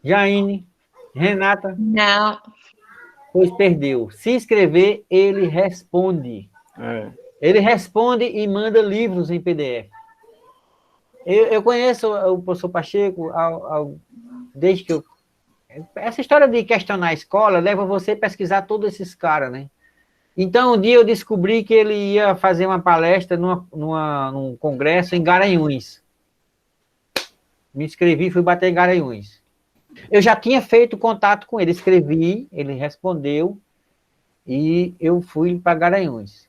Jaine? Renata? Não. Pois perdeu. Se inscrever, ele responde. Ele responde e manda livros em PDF. Eu conheço o professor Pacheco desde que eu... Essa história de questionar a escola leva você a pesquisar todos esses caras, né? Então, um dia eu descobri que ele ia fazer uma palestra num congresso em Garanhuns. Me inscrevi e fui bater em Garanhuns. Eu já tinha feito contato com ele, escrevi, ele respondeu, e eu fui para Garanhuns.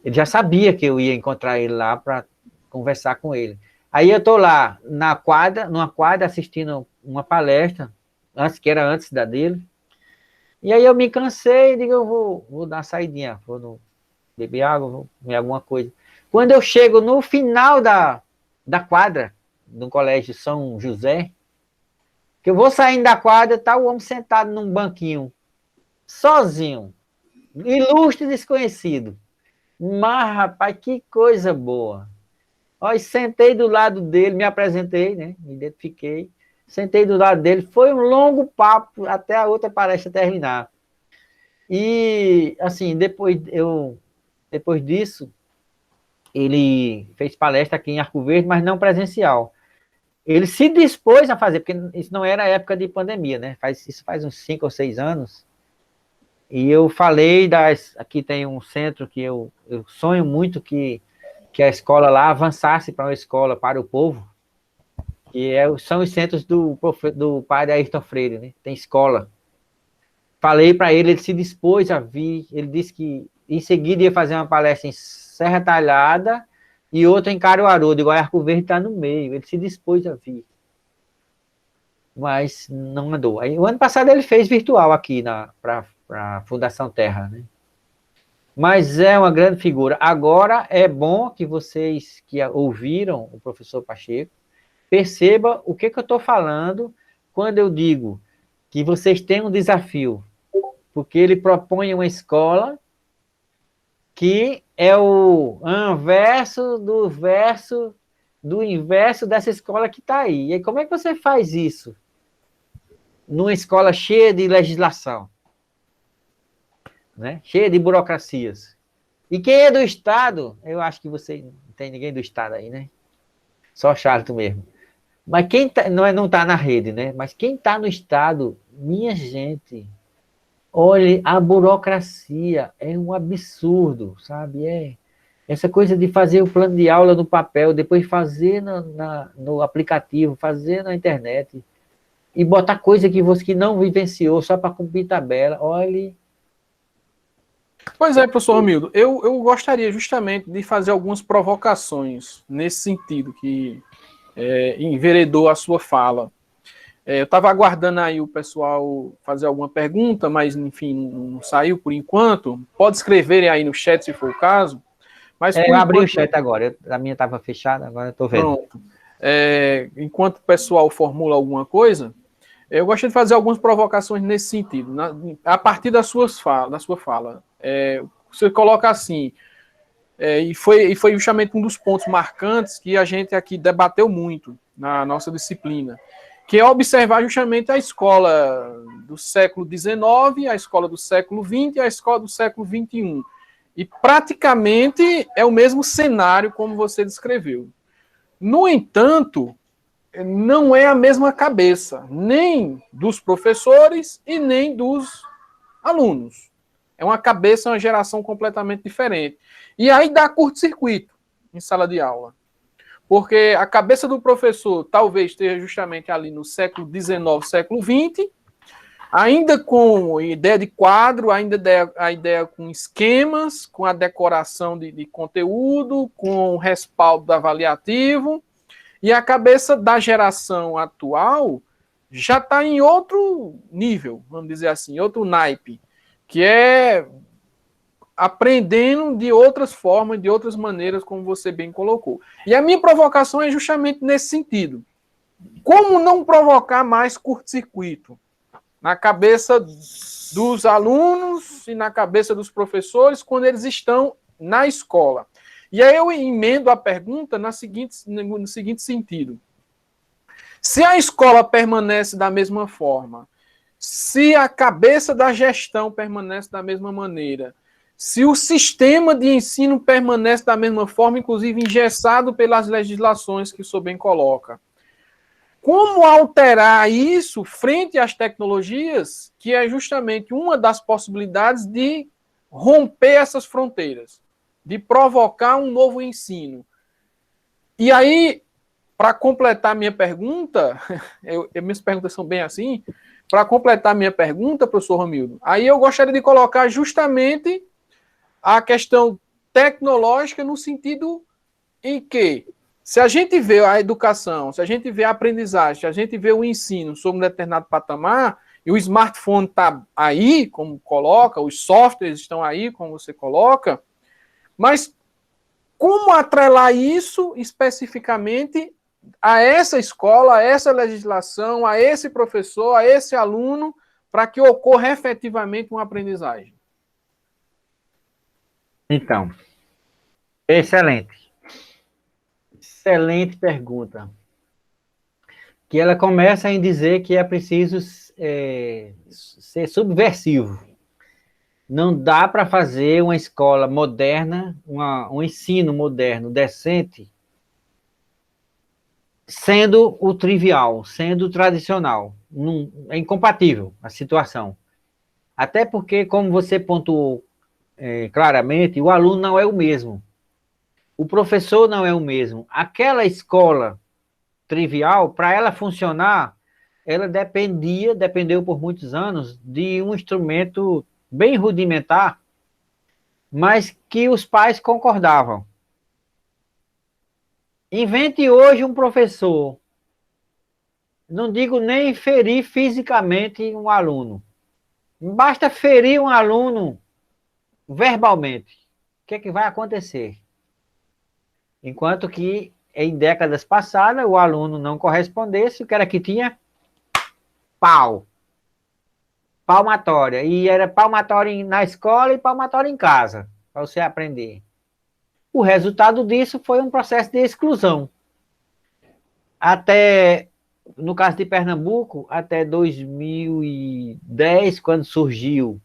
Ele já sabia que eu ia encontrar ele lá para conversar com ele. Aí eu estou lá, numa quadra, assistindo uma palestra, que era antes da dele, e aí eu me cansei e digo, eu vou dar uma saidinha, vou beber água, vou comer alguma coisa. Quando eu chego no final da quadra, do Colégio São José, que eu vou saindo da quadra, tá o homem sentado num banquinho, sozinho, ilustre e desconhecido. Mas, rapaz, que coisa boa. Ó, sentei do lado dele, me apresentei, né? Me identifiquei. Sentei do lado dele, foi um longo papo até a outra palestra terminar. E, assim, depois disso, ele fez palestra aqui em Arco Verde, mas não presencial. Ele se dispôs a fazer, porque isso não era época de pandemia, né? Isso faz uns 5 ou 6 anos. E eu falei aqui tem um centro que eu sonho muito que a escola lá avançasse para uma escola para o povo, que são os centros do padre Ayrton Freire, né? Tem escola. Falei para ele, ele se dispôs a vir, ele disse que em seguida ia fazer uma palestra em Serra Talhada e outra em Caruaru, de Arco Verde está no meio, ele se dispôs a vir. Mas não andou. Aí, o ano passado ele fez virtual aqui para a Fundação Terra, né? Mas é uma grande figura. Agora é bom que vocês que ouviram o professor Pacheco percebam o que eu estou falando quando eu digo que vocês têm um desafio, porque ele propõe uma escola que é o anverso do inverso dessa escola que está aí. E aí, como é que você faz isso numa escola cheia de legislação, né? Cheia de burocracias? E quem é do Estado, eu acho que você não tem ninguém do Estado aí, né? Só Charlton mesmo. Mas quem não está na rede, né? Mas quem está no Estado, minha gente, olha, a burocracia é um absurdo, sabe? Essa coisa de fazer o plano de aula no papel, depois fazer no aplicativo, fazer na internet, e botar coisa que você que não vivenciou só para cumprir tabela, olha. Pois é, professor Romildo, eu gostaria justamente de fazer algumas provocações nesse sentido, que enveredou a sua fala. Eu estava aguardando aí o pessoal fazer alguma pergunta, mas, enfim, não saiu por enquanto. Pode escreverem aí no chat, se for o caso. Mas, eu abri o chat agora, a minha estava fechada, agora eu estou vendo. Pronto. Enquanto o pessoal formula alguma coisa, eu gostaria de fazer algumas provocações nesse sentido, a partir da sua fala. Você coloca assim, e foi justamente um dos pontos marcantes que a gente aqui debateu muito na nossa disciplina, que é observar justamente a escola do século XIX, a escola do século XX e a escola do século XXI. E praticamente é o mesmo cenário como você descreveu. No entanto, não é a mesma cabeça, nem dos professores e nem dos alunos. É uma cabeça, uma geração completamente diferente. E aí dá curto-circuito em sala de aula. Porque a cabeça do professor talvez esteja justamente ali no século XIX, século XX, ainda com ideia de quadro, ainda a ideia com esquemas, com a decoração de conteúdo, com o respaldo avaliativo, e a cabeça da geração atual já está em outro nível, vamos dizer assim, outro naipe, que é aprendendo de outras formas, de outras maneiras, como você bem colocou. E a minha provocação é justamente nesse sentido. Como não provocar mais curto-circuito na cabeça dos alunos e na cabeça dos professores quando eles estão na escola? E aí eu emendo a pergunta no seguinte sentido. Se a escola permanece da mesma forma, se a cabeça da gestão permanece da mesma maneira, se o sistema de ensino permanece da mesma forma, inclusive engessado pelas legislações que o senhor bem coloca, como alterar isso frente às tecnologias, que é justamente uma das possibilidades de romper essas fronteiras, de provocar um novo ensino? E aí, para completar minha pergunta, minhas perguntas são bem assim, para completar minha pergunta, professor Romildo, aí eu gostaria de colocar justamente a questão tecnológica no sentido em que, se a gente vê a educação, se a gente vê a aprendizagem, se a gente vê o ensino sobre um determinado patamar, e o smartphone está aí, como coloca, os softwares estão aí, como você coloca, mas como atrelar isso especificamente a essa escola, a essa legislação, a esse professor, a esse aluno, para que ocorra efetivamente uma aprendizagem? Então, excelente. Excelente pergunta. Que ela começa em dizer que é preciso ser subversivo. Não dá para fazer uma escola moderna, um ensino moderno, decente, sendo o trivial, sendo o tradicional. Não, é incompatível a situação. Até porque, como você pontuou claramente, o aluno não é o mesmo. O professor não é o mesmo. Aquela escola trivial, para ela funcionar, ela dependeu por muitos anos de um instrumento bem rudimentar, mas que os pais concordavam. Invente hoje um professor, não digo nem ferir fisicamente um aluno, basta ferir um aluno verbalmente. O que é que vai acontecer? Enquanto que em décadas passadas o aluno não correspondesse, o que era que tinha? Palmatória. E era palmatória na escola e palmatória em casa, para você aprender. O resultado disso foi um processo de exclusão. Até, no caso de Pernambuco, até 2010, quando surgiu,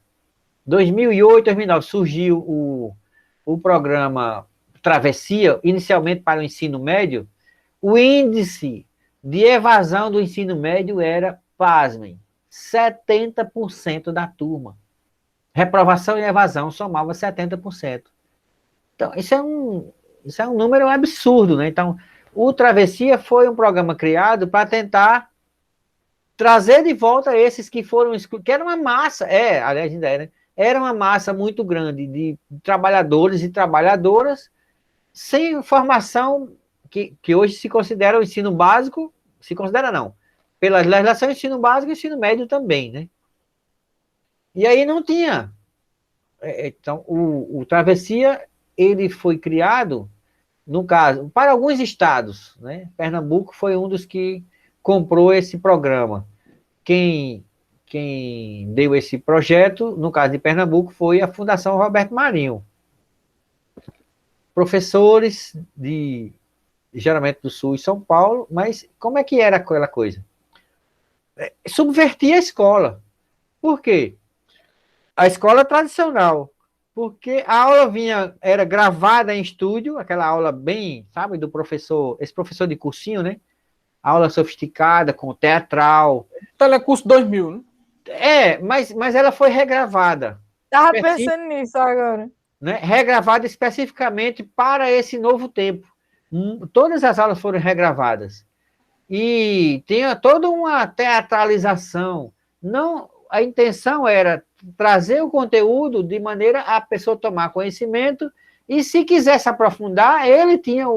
2008, 2009, surgiu o programa Travessia, inicialmente para o ensino médio, o índice de evasão do ensino médio era, pasmem, 70% da turma. Reprovação e evasão somava 70%. Então, isso é um número absurdo, né? Então, o Travessia foi um programa criado para tentar trazer de volta esses que foram excluídos, que era uma massa, aliás, ainda era, né? Era uma massa muito grande de trabalhadores e trabalhadoras sem formação que hoje se considera o ensino básico, se considera não, pela legislação, ensino básico e ensino médio também, né? E aí não tinha. Então, o Travessia, ele foi criado, no caso, para alguns estados, né? Pernambuco foi um dos que comprou esse programa. Quem deu esse projeto, no caso de Pernambuco, foi a Fundação Roberto Marinho. Professores geralmente do Sul e São Paulo, mas como é que era aquela coisa? Subvertia a escola. Por quê? A escola tradicional, porque a aula era gravada em estúdio, aquela aula bem, sabe, do professor, esse professor de cursinho, né? Aula sofisticada, com teatral. Telecurso 2000, né? Mas ela foi regravada. Tava pensando nisso agora. Né? Regravada especificamente para esse novo tempo. Todas as aulas foram regravadas. E tinha toda uma teatralização. Não, a intenção era trazer o conteúdo de maneira a pessoa tomar conhecimento e, se quisesse aprofundar, ele tinha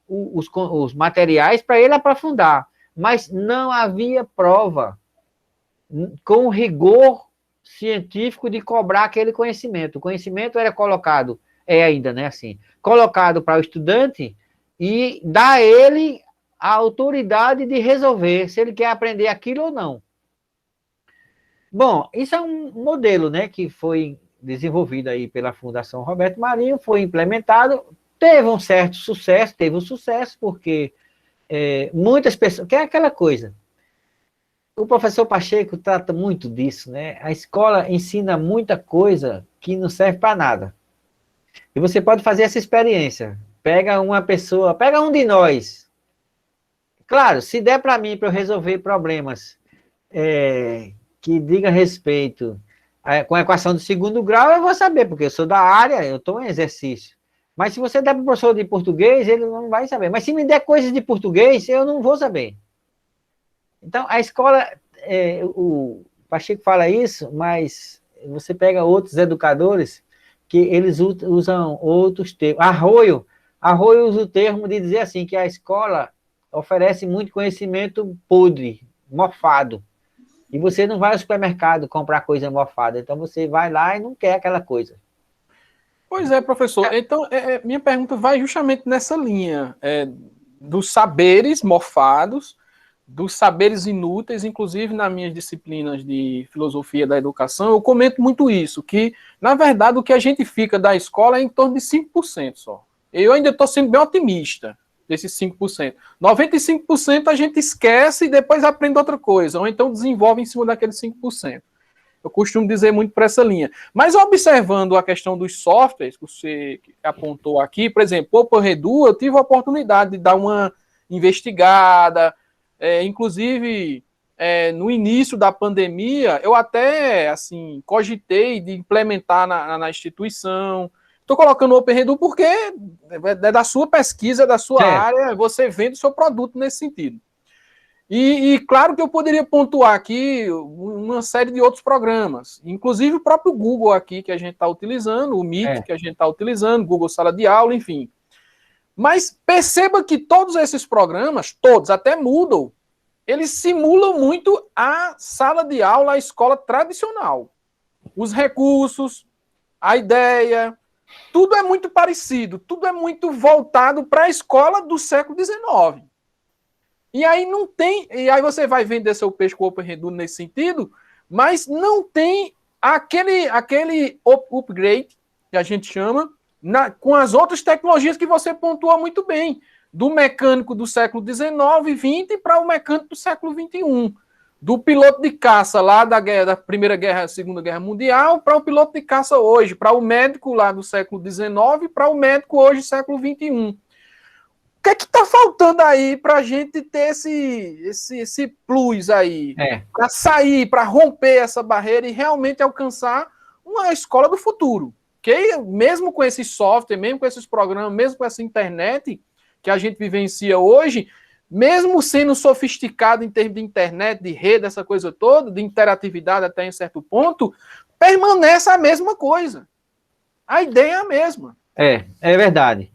os materiais para ele aprofundar. Mas não havia prova com rigor científico de cobrar aquele conhecimento. O conhecimento era colocado, ainda, né, assim, colocado para o estudante e dar a ele a autoridade de resolver se ele quer aprender aquilo ou não. Bom, isso é um modelo, né, que foi desenvolvido aí pela Fundação Roberto Marinho, foi implementado, teve um sucesso, porque muitas pessoas, que é aquela coisa, o professor Pacheco trata muito disso, né? A escola ensina muita coisa que não serve para nada. E você pode fazer essa experiência. Pega uma pessoa, pega um de nós. Claro, se der para mim, para eu resolver problemas que digam respeito com a equação do segundo grau, eu vou saber, porque eu sou da área, eu estou em exercício. Mas se você der para o professor de português, ele não vai saber. Mas se me der coisas de português, eu não vou saber. Então, a escola, o Pacheco fala isso, mas você pega outros educadores que eles usam outros termos. Arroio usa o termo de dizer assim, que a escola oferece muito conhecimento podre, mofado. E você não vai ao supermercado comprar coisa mofada, então você vai lá e não quer aquela coisa. Pois é, professor. Então, minha pergunta vai justamente nessa linha dos saberes mofados, dos saberes inúteis, inclusive nas minhas disciplinas de filosofia da educação, eu comento muito isso, que, na verdade, o que a gente fica da escola é em torno de 5% só. Eu ainda estou sendo bem otimista desses 5%. 95% a gente esquece e depois aprende outra coisa, ou então desenvolve em cima daqueles 5%. Eu costumo dizer muito para essa linha. Mas observando a questão dos softwares que você apontou aqui, por exemplo, o OpenRedu, eu tive a oportunidade de dar uma investigada, inclusive no início da pandemia, eu até assim cogitei de implementar na instituição. Estou colocando o OpenRedu porque é da sua pesquisa, da sua área, você vende o seu produto nesse sentido. E claro que eu poderia pontuar aqui uma série de outros programas, inclusive o próprio Google aqui que a gente está utilizando, o Meet que a gente está utilizando, Google Sala de Aula, enfim. Mas perceba que todos esses programas, todos, até Moodle, eles simulam muito a sala de aula, a escola tradicional. Os recursos, a ideia, tudo é muito parecido, tudo é muito voltado para a escola do século XIX. E aí não tem, e aí você vai vender seu peixe com o OpenRedu nesse sentido, mas não tem aquele upgrade, que a gente chama, com as outras tecnologias que você pontua muito bem, do mecânico do século XIX e XX para o mecânico do século XXI. Do piloto de caça lá da Primeira Guerra, Segunda Guerra Mundial, para o piloto de caça hoje, para o médico lá do século XIX, para o médico hoje, século XXI. O que é que está faltando aí para a gente ter esse plus aí? Para sair, para romper essa barreira e realmente alcançar uma escola do futuro. Okay? Mesmo com esse software, mesmo com esses programas, mesmo com essa internet que a gente vivencia hoje, mesmo sendo sofisticado em termos de internet, de rede, essa coisa toda, de interatividade até em certo ponto, permanece a mesma coisa. A ideia é a mesma. É verdade.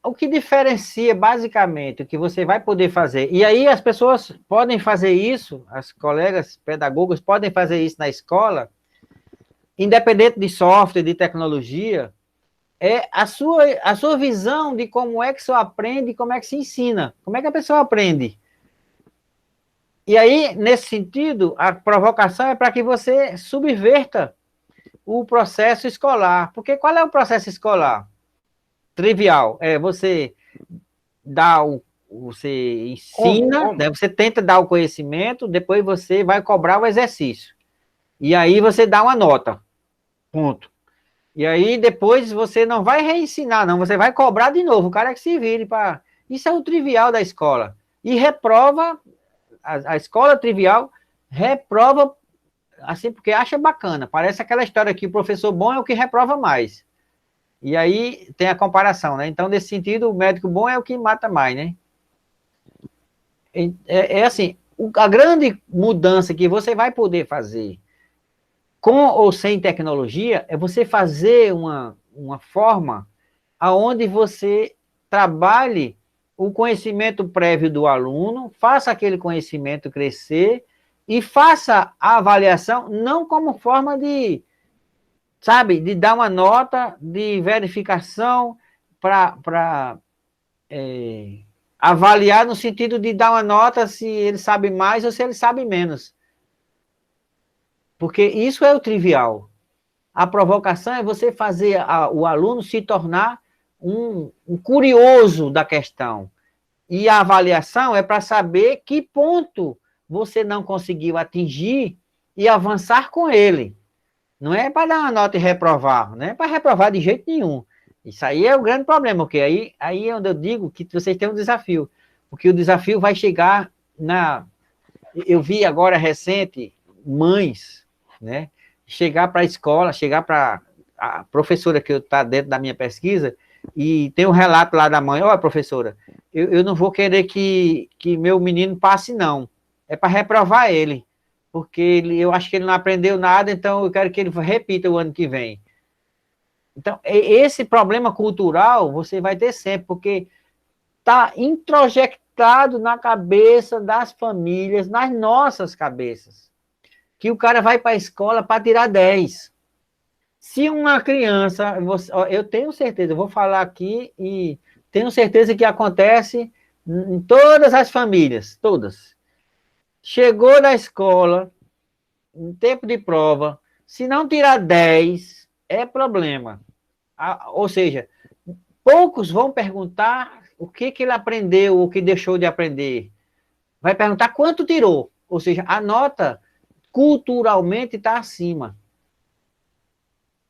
O que diferencia, basicamente, o que você vai poder fazer, e aí as pessoas podem fazer isso, as colegas pedagogos podem fazer isso na escola, independente de software, de tecnologia, é a sua visão de como é que se aprende e como é que se ensina, como é que a pessoa aprende. E aí, nesse sentido, a provocação é para que você subverta o processo escolar. Porque qual é o processo escolar? Trivial. Você você ensina, né, você tenta dar o conhecimento, depois você vai cobrar o exercício. E aí você dá uma nota. Ponto. E aí depois você não vai reensinar, não, você vai cobrar de novo, o cara que se vire para... Isso é o trivial da escola. E reprova, a escola trivial reprova, assim, porque acha bacana. Parece aquela história que o professor bom é o que reprova mais. E aí tem a comparação, né? Então, nesse sentido, o médico bom é o que mata mais, né? Assim, a grande mudança que você vai poder fazer com ou sem tecnologia é você fazer uma forma aonde você trabalhe o conhecimento prévio do aluno, faça aquele conhecimento crescer e faça a avaliação não como forma de, sabe, de dar uma nota de verificação para avaliar no sentido de dar uma nota se ele sabe mais ou se ele sabe menos. Porque isso é o trivial. A provocação é você fazer o aluno se tornar um curioso da questão. E a avaliação é para saber que ponto você não conseguiu atingir e avançar com ele. Não é para dar uma nota e reprovar, não é para reprovar de jeito nenhum. Isso aí é o grande problema, porque aí é onde eu digo que vocês têm um desafio. Porque o desafio vai chegar na... Eu vi agora recente mães, né, chegar para a escola, chegar para a professora que está dentro da minha pesquisa, e tem um relato lá da mãe: olha, professora, eu não vou querer que meu menino passe, não. É para reprovar ele, porque eu acho que ele não aprendeu nada, então eu quero que ele repita o ano que vem. Então, esse problema cultural você vai ter sempre, porque está introjectado na cabeça das famílias, nas nossas cabeças, que o cara vai para a escola para tirar 10. Se uma criança, eu tenho certeza, eu vou falar aqui e tenho certeza que acontece em todas as famílias, todas. Chegou da escola, em tempo de prova, se não tirar 10, é problema. Ou seja, poucos vão perguntar o que ele aprendeu, o que deixou de aprender. Vai perguntar quanto tirou. Ou seja, a nota culturalmente está acima.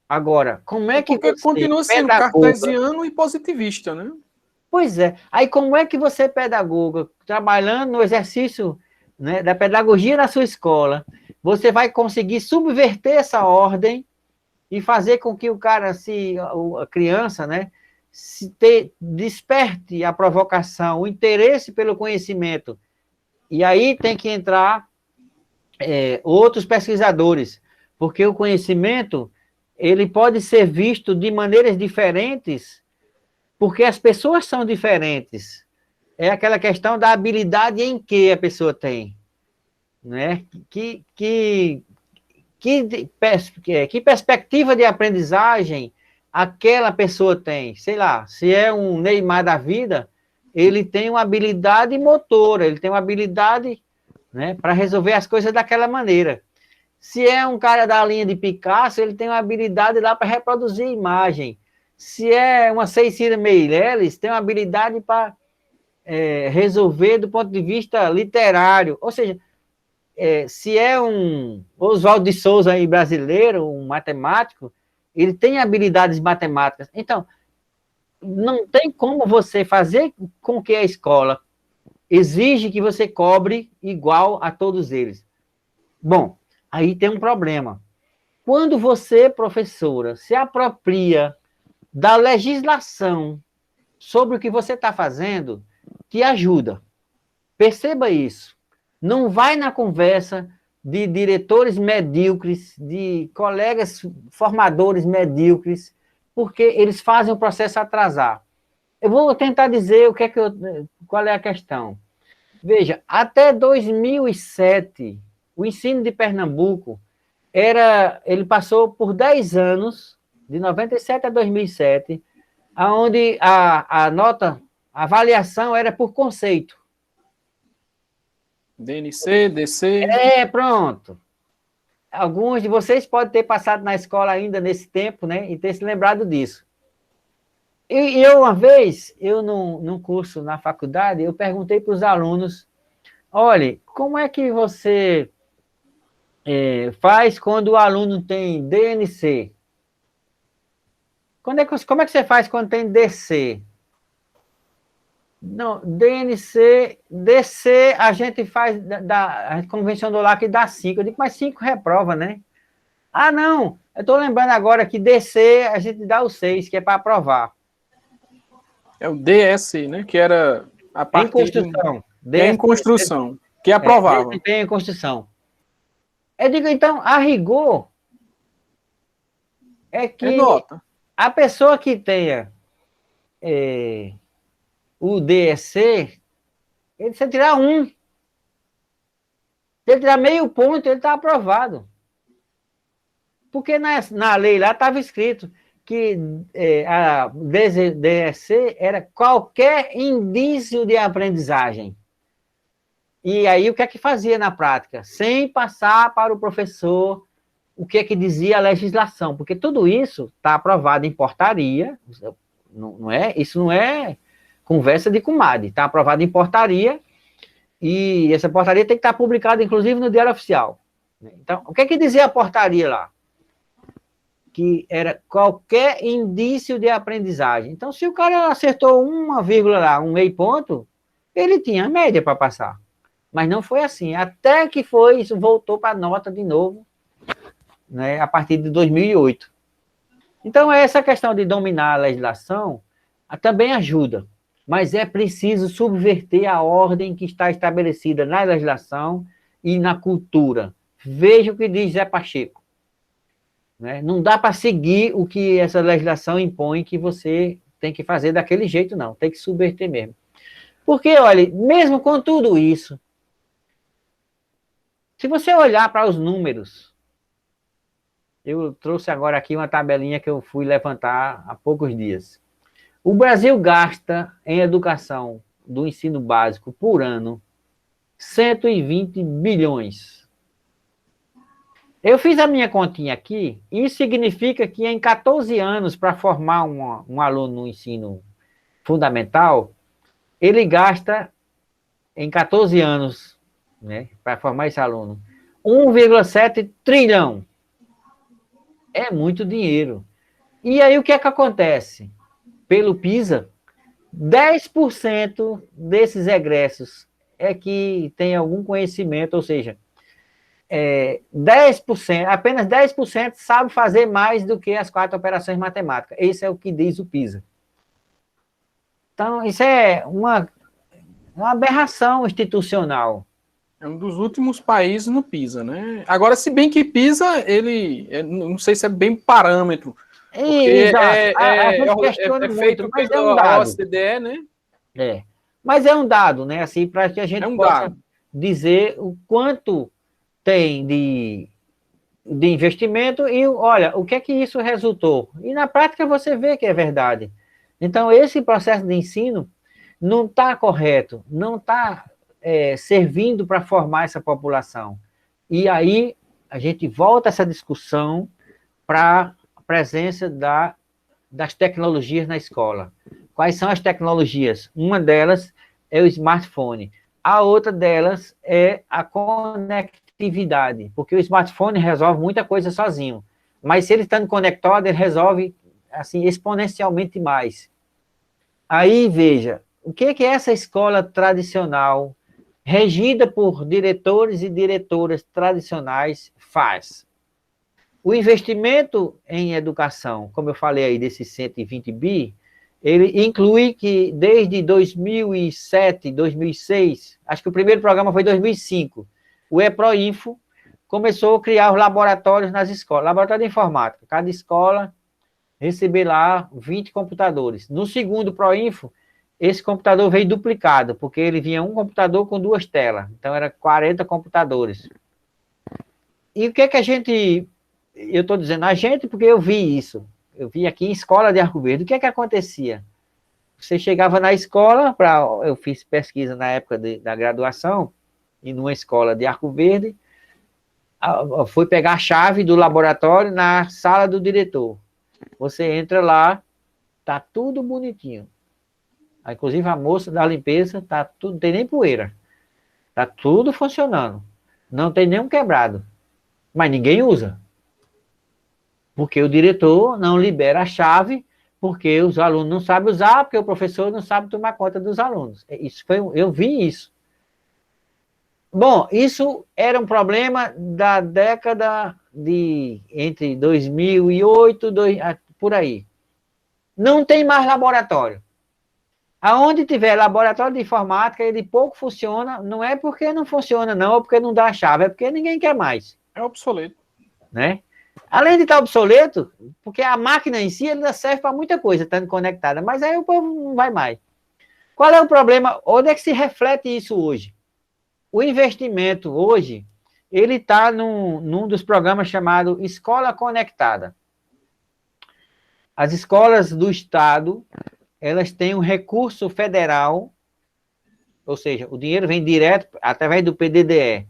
Agora, como é que Porque você, continua sendo pedagoga, cartesiano e positivista, né? pois é, aí como é que você, pedagoga, trabalhando no exercício, né, da pedagogia na sua escola, você vai conseguir subverter essa ordem e fazer com que o cara, a criança, né, desperte a provocação, o interesse pelo conhecimento. E aí tem que entrar outros pesquisadores, porque o conhecimento ele pode ser visto de maneiras diferentes, porque as pessoas são diferentes. É aquela questão da habilidade em que a pessoa tem, né? Que perspectiva de aprendizagem aquela pessoa tem? Sei lá, se é um Neymar da vida, ele tem uma habilidade motora, ele tem uma habilidade, né, para resolver as coisas daquela maneira. Se é um cara da linha de Picasso, ele tem uma habilidade lá para reproduzir imagem. Se é uma Cecília Meirelles, tem uma habilidade para resolver do ponto de vista literário. Ou seja, se é um Oswaldo de Souza aí, brasileiro, um matemático, ele tem habilidades matemáticas. Então, não tem como você fazer com que a escola exige que você cobre igual a todos eles. Bom, aí tem um problema. Quando você, professora, se apropria da legislação sobre o que você está fazendo, te ajuda. Perceba isso. Não vai na conversa de diretores medíocres, de colegas formadores medíocres, porque eles fazem o processo atrasar. Eu vou tentar dizer qual é a questão. Veja, até 2007, o ensino de Pernambuco ele passou por 10 anos, de 97 a 2007, onde a avaliação era por conceito. DNC, DC. Pronto. Alguns de vocês podem ter passado na escola ainda nesse tempo, né, e ter se lembrado disso. E eu, uma vez, num curso na faculdade, eu perguntei para os alunos, olha, como é que você faz quando o aluno tem DNC? Como é que você faz quando tem DC? Não, DNC, DC, a gente faz, a gente convencionou lá que dá 5. Eu digo, mas 5 reprova, né? Ah, não, eu estou lembrando agora que DC, a gente dá o 6, que é para aprovar. É o DS, né? Que era a parte... Em construção. Em construção, que aprovava. Tem em construção. Eu digo, então, a rigor, é que nota. a pessoa que tenha o DSC, ele precisa tirar 1. Se ele tirar meio ponto, ele está aprovado. Porque na lei lá estava escrito que a DSC era qualquer indício de aprendizagem. E aí, o que é que fazia na prática? Sem passar para o professor o que é que dizia a legislação, porque tudo isso está aprovado em portaria, isso não é conversa de comadre, está aprovado em portaria, e essa portaria tem que estar publicada, inclusive, no Diário Oficial. Então, o que é que dizia a portaria lá? Que era qualquer indício de aprendizagem. Então, se o cara acertou uma vírgula lá, um meio ponto, ele tinha média para passar. Mas não foi assim. Até que isso voltou para a nota de novo, né, a partir de 2008. Então, essa questão de dominar a legislação também ajuda, mas é preciso subverter a ordem que está estabelecida na legislação e na cultura. Veja o que diz Zé Pacheco. Né? Não dá para seguir o que essa legislação impõe que você tem que fazer daquele jeito, não. Tem que subverter mesmo. Porque, olha, mesmo com tudo isso, se você olhar para os números, eu trouxe agora aqui uma tabelinha que eu fui levantar há poucos dias. O Brasil gasta em educação do ensino básico por ano 120 bilhões. Eu fiz a minha continha aqui, e isso significa que em 14 anos, para formar um aluno no ensino fundamental, ele gasta, em 14 anos, né, para formar esse aluno, 1,7 trilhão. É muito dinheiro. E aí o que é que acontece? Pelo PISA, 10% desses egressos é que tem algum conhecimento, ou seja, 10%, apenas 10% sabe fazer mais do que as 4 operações matemáticas. Esse é o que diz o PISA. Então, isso é uma aberração institucional. É um dos últimos países no PISA, né? Agora, se bem que PISA, não sei se é bem parâmetro, porque Exato. A gente questiona é feito muito, mas é pela um dado. OCDE, né? Mas é um dado, né? Assim, para que a gente possa dado. dizer o quanto tem de investimento e, olha, o que é que isso resultou. E na prática você vê que é verdade. Então, esse processo de ensino não está correto, não está servindo para formar essa população. E aí a gente volta essa discussão para a presença das tecnologias na escola. Quais são as tecnologias? Uma delas é o smartphone. A outra delas é a conectividade, porque o smartphone resolve muita coisa sozinho. Mas se ele estando conectado, ele resolve assim, exponencialmente mais. Aí, veja, o que é essa escola tradicional, regida por diretores e diretoras tradicionais, faz? O investimento em educação, como eu falei aí, desses 120 bi, ele inclui que desde 2007, 2006, acho que o primeiro programa foi 2005, o EPROINFO começou a criar os laboratórios nas escolas, laboratório de informática, cada escola receber lá 20 computadores. No segundo PROINFO, esse computador veio duplicado, porque ele vinha um computador com 2 telas, então era 40 computadores. E o que é que eu estou dizendo a gente porque eu vi isso, eu vi aqui em escola de Arco Verde, o que é que acontecia? Você chegava na escola, eu fiz pesquisa na época da graduação, e numa escola de Arco Verde, fui pegar a chave do laboratório na sala do diretor. Você entra lá, tá tudo bonitinho. Inclusive a moça da limpeza, tá tudo, não tem nem poeira. Tá tudo funcionando. Não tem nenhum quebrado. Mas ninguém usa. Porque o diretor não libera a chave, porque os alunos não sabem usar, porque o professor não sabe tomar conta dos alunos. Eu vi isso. Bom, isso era um problema da década entre 2008 por aí. Não tem mais laboratório. Aonde tiver laboratório de informática, ele pouco funciona, não é porque não funciona, não, ou porque não dá a chave, é porque ninguém quer mais. É obsoleto. Né? Além de estar obsoleto, porque a máquina em si ainda serve para muita coisa, estando conectada, mas aí o povo não vai mais. Qual é o problema? Onde é que se reflete isso hoje? O investimento hoje, ele está num dos programas chamado Escola Conectada. As escolas do Estado, elas têm um recurso federal, ou seja, o dinheiro vem direto, através do PDDE,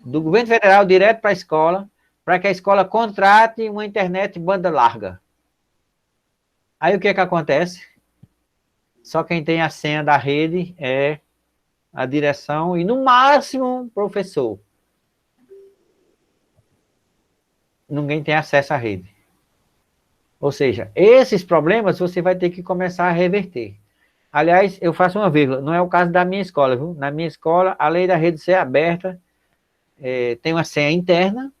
do governo federal direto para a escola, para que a escola contrate uma internet banda larga. Aí o que acontece? Só quem tem a senha da rede é a direção e, no máximo, o professor. Ninguém tem acesso à rede. Ou seja, esses problemas você vai ter que começar a reverter. Aliás, eu faço uma vírgula, não é o caso da minha escola, viu? Na minha escola, além da rede ser aberta, tem uma senha interna,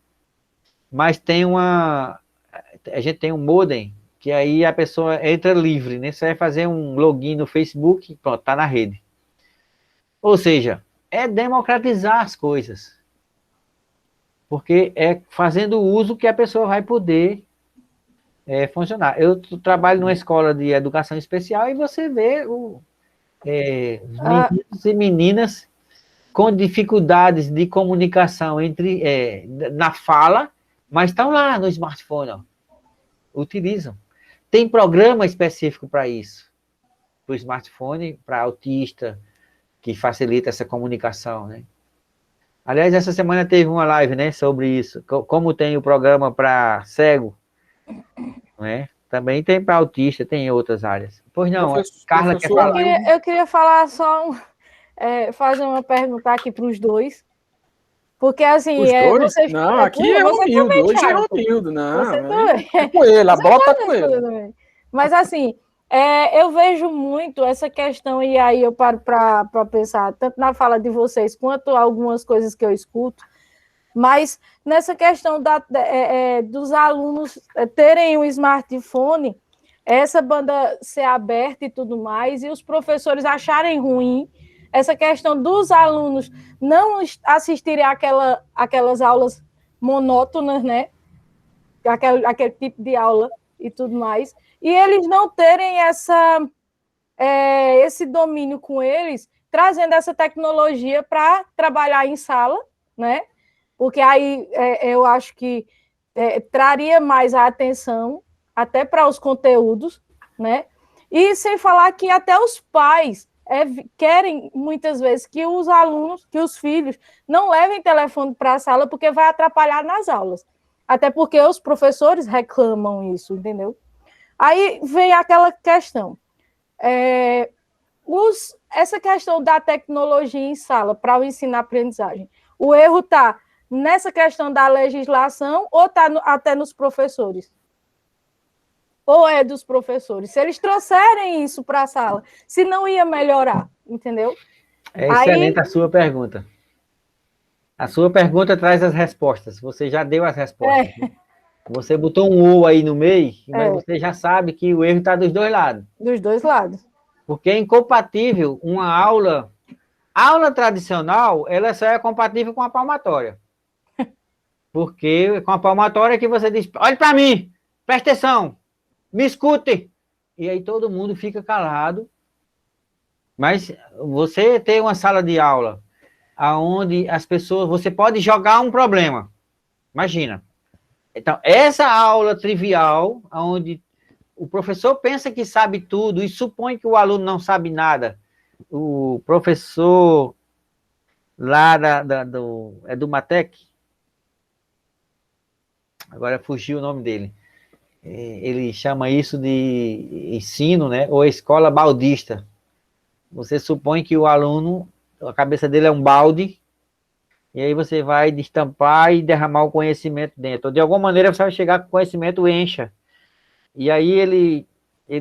mas a gente tem um modem, que aí a pessoa entra livre, né? Você vai fazer um login no Facebook, pronto, está na rede. Ou seja, é democratizar as coisas. Porque é fazendo uso que a pessoa vai poder funcionar. Eu trabalho numa escola de educação especial e você vê meninos e meninas com dificuldades de comunicação na fala, mas estão lá no smartphone, ó, utilizam. Tem programa específico para isso, para o smartphone, para autista, que facilita essa comunicação, né? Aliás, essa semana teve uma live, né, sobre isso, como tem o programa para cego, né? Também tem para autista, tem em outras áreas. Pois não, Carla quer falar. Eu queria falar só, fazer uma pergunta aqui para os dois. Porque assim, Os dois? você, Não, aqui é você Romildo. também, Hoje é Thiago. Romildo. Não, Você é também. é com ele. A Você bola tá pode com responder ele. também. Mas assim, eu vejo muito essa questão, e aí eu paro para pensar, tanto na fala de vocês, quanto algumas coisas que eu escuto, mas nessa questão dos alunos terem um smartphone, essa banda ser aberta e tudo mais, e os professores acharem ruim essa questão dos alunos não assistirem aquelas aulas monótonas, né? Aquele tipo de aula e tudo mais, e eles não terem esse domínio com eles, trazendo essa tecnologia para trabalhar em sala, né? Porque aí eu acho que traria mais a atenção até para os conteúdos, né? E sem falar que até os pais querem muitas vezes que os alunos, que os filhos não levem telefone para a sala porque vai atrapalhar nas aulas. Até porque os professores reclamam isso, entendeu? Aí vem aquela questão. Essa questão da tecnologia em sala para o ensino-aprendizagem. O erro está nessa questão da legislação ou está até nos professores? Ou é dos professores? Se eles trouxerem isso para a sala, se não ia melhorar, entendeu? É excelente a sua pergunta. A sua pergunta traz as respostas. Você já deu as respostas. Né? Você botou um ou aí no meio, mas você já sabe que o erro está dos dois lados. Dos dois lados. Porque é incompatível uma aula... A aula tradicional, ela só é compatível com a palmatória. Porque com a palmatória que você diz, olhe para mim, presta atenção, me escute. E aí todo mundo fica calado. Mas você tem uma sala de aula onde as pessoas, você pode jogar um problema. Imagina. Então, essa aula trivial, onde o professor pensa que sabe tudo e supõe que o aluno não sabe nada. O professor lá do Matec, agora fugiu o nome dele, ele chama isso de ensino, né? Ou escola baldista. Você supõe que o aluno, a cabeça dele é um balde, e aí você vai destampar e derramar o conhecimento dentro. De alguma maneira você vai chegar com o conhecimento encha. E aí ele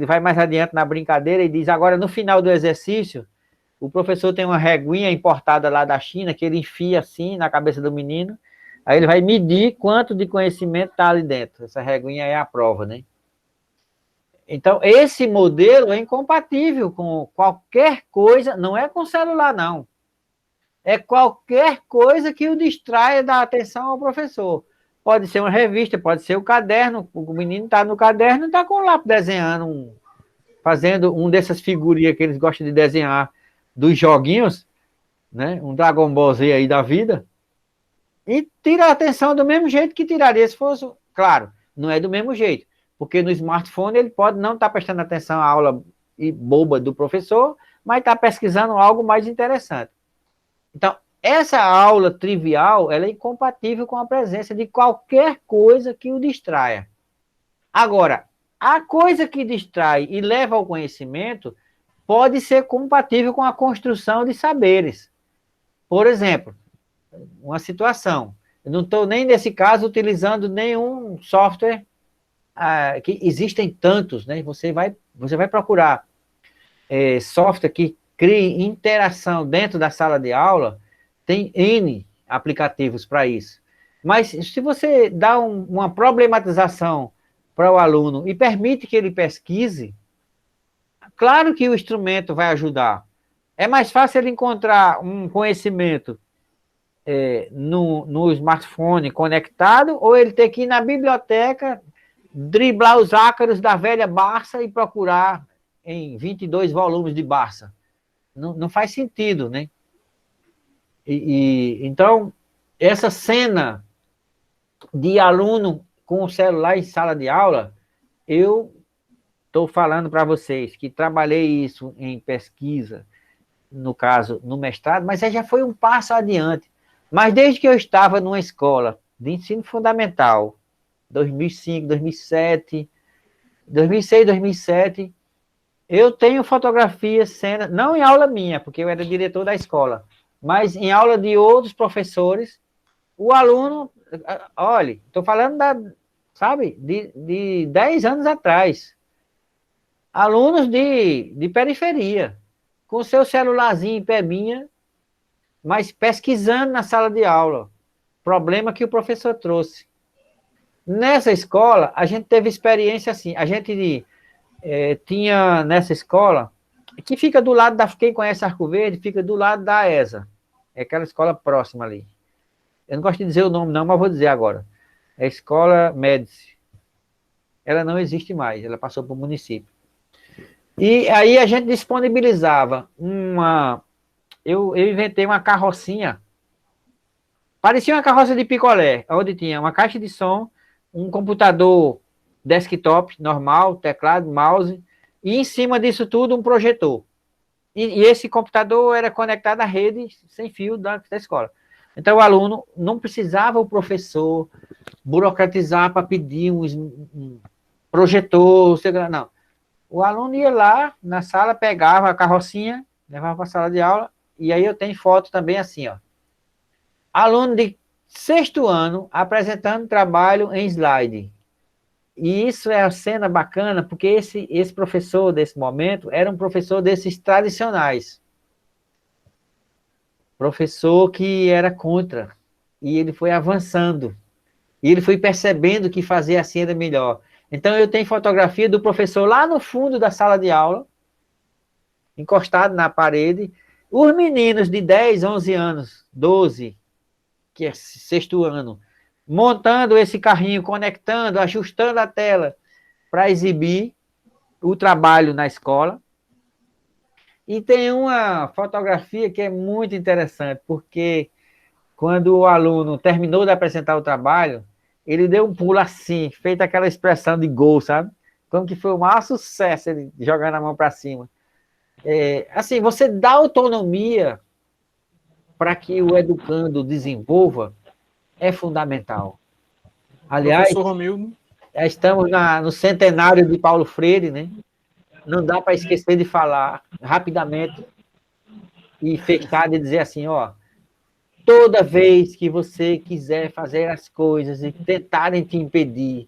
vai mais adiante na brincadeira e diz, agora no final do exercício, o professor tem uma reguinha importada lá da China, que ele enfia assim na cabeça do menino, aí ele vai medir quanto de conhecimento está ali dentro. Essa reguinha é a prova, né? Então, esse modelo é incompatível com qualquer coisa, não é com celular, não. É qualquer coisa que o distraia da atenção ao professor. Pode ser uma revista, pode ser o caderno, o menino está no caderno e está com o lápis desenhando, fazendo um dessas figurinhas que eles gostam de desenhar, dos joguinhos, né? Um Dragon Ball Z aí da vida, e tira a atenção do mesmo jeito que tiraria se fosse, claro, não é do mesmo jeito, porque no smartphone ele pode não estar prestando atenção à aula boba do professor, mas está pesquisando algo mais interessante. Então, essa aula trivial, ela é incompatível com a presença de qualquer coisa que o distraia. Agora, a coisa que distrai e leva ao conhecimento pode ser compatível com a construção de saberes. Por exemplo, uma situação, eu não estou nem nesse caso utilizando nenhum software, que existem tantos, né? Você vai procurar software que crie interação dentro da sala de aula, tem N aplicativos para isso. Mas se você dá uma problematização para o aluno e permite que ele pesquise, claro que o instrumento vai ajudar. É mais fácil ele encontrar um conhecimento no smartphone conectado, ou ele ter que ir na biblioteca, driblar os ácaros da velha Barça e procurar em 22 volumes de Barça. Não faz sentido, né? Então, essa cena de aluno com o celular em sala de aula, eu estou falando para vocês que trabalhei isso em pesquisa, no caso, no mestrado, mas já foi um passo adiante. Mas desde que eu estava numa escola de ensino fundamental, 2005, 2007, 2006, 2007, eu tenho fotografias, cenas, não em aula minha, porque eu era diretor da escola, mas em aula de outros professores, o aluno, olha, estou falando sabe, de 10 anos atrás. Alunos de periferia, com seu celularzinho em pebinha, mas pesquisando na sala de aula. Problema que o professor trouxe. Nessa escola, a gente teve experiência assim. A gente tinha nessa escola, que fica do lado quem conhece Arco Verde, fica do lado da ESA. É aquela escola próxima ali. Eu não gosto de dizer o nome não, mas vou dizer agora. É a Escola Médici. Ela não existe mais, ela passou para o município. E aí a gente disponibilizava eu inventei uma carrocinha, parecia uma carroça de picolé, onde tinha uma caixa de som, um computador desktop normal, teclado, mouse, e em cima disso tudo um projetor. E esse computador era conectado à rede sem fio da escola. Então o aluno não precisava o professor burocratizar para pedir um projetor, não. O aluno ia lá na sala, pegava a carrocinha, levava para a sala de aula, e aí eu tenho foto também assim, ó. Aluno de 6º ano apresentando trabalho em slide. E isso é a cena bacana, porque esse professor desse momento era um professor desses tradicionais. Professor que era contra. E ele foi avançando. E ele foi percebendo que fazer assim era melhor. Então, eu tenho fotografia do professor lá no fundo da sala de aula, encostado na parede. Os meninos de 10, 11 anos, 12, que é 6º ano, montando esse carrinho, conectando, ajustando a tela para exibir o trabalho na escola. E tem uma fotografia que é muito interessante, porque quando o aluno terminou de apresentar o trabalho, ele deu um pulo assim, feita aquela expressão de gol, sabe? Como que foi o maior sucesso ele jogando a mão para cima. Assim, você dá autonomia para que o educando desenvolva é fundamental. Aliás, Professor Romildo, estamos no centenário de Paulo Freire, né? Não dá para esquecer de falar rapidamente e fechar de dizer assim, ó, toda vez que você quiser fazer as coisas e tentarem te impedir,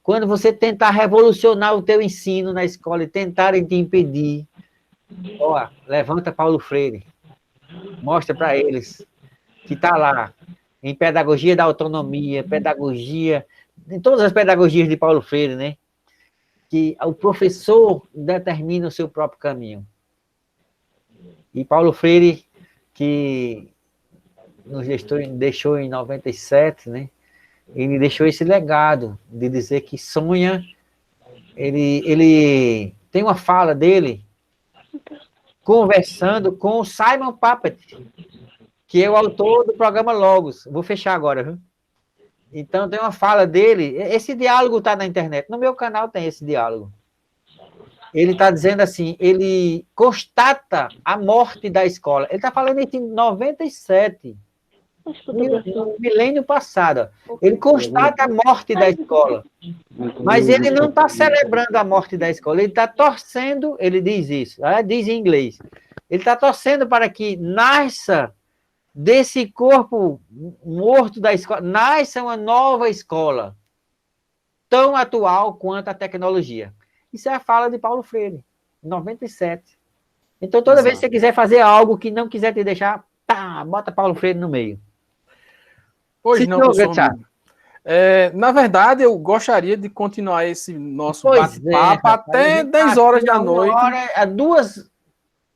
quando você tentar revolucionar o teu ensino na escola e tentarem te impedir, ó, levanta Paulo Freire, mostra para eles que está lá, em pedagogia da autonomia, pedagogia, em todas as pedagogias de Paulo Freire, né? Que o professor determina o seu próprio caminho. E Paulo Freire, que nos deixou em 97, né? Ele deixou esse legado de dizer que sonha. Ele tem uma fala dele conversando com o Simon Papert, que é o autor do programa Logos. Vou fechar agora, viu? Então tem uma fala dele, esse diálogo está na internet, no meu canal tem esse diálogo. Ele está dizendo assim, ele constata a morte da escola. Ele está falando isso em 97, no milênio passado. Ele constata a morte da escola, mas ele não está celebrando a morte da escola, ele está torcendo, ele diz isso, diz em inglês, ele está torcendo para que nasça desse corpo morto da escola, nasce uma nova escola, tão atual quanto a tecnologia. Isso é a fala de Paulo Freire, em 97. Então, toda vez que você quiser fazer algo que não quiser te deixar, bota Paulo Freire no meio. Pois não, professor. Na verdade, eu gostaria de continuar esse nosso bate-papo até 10 horas da noite.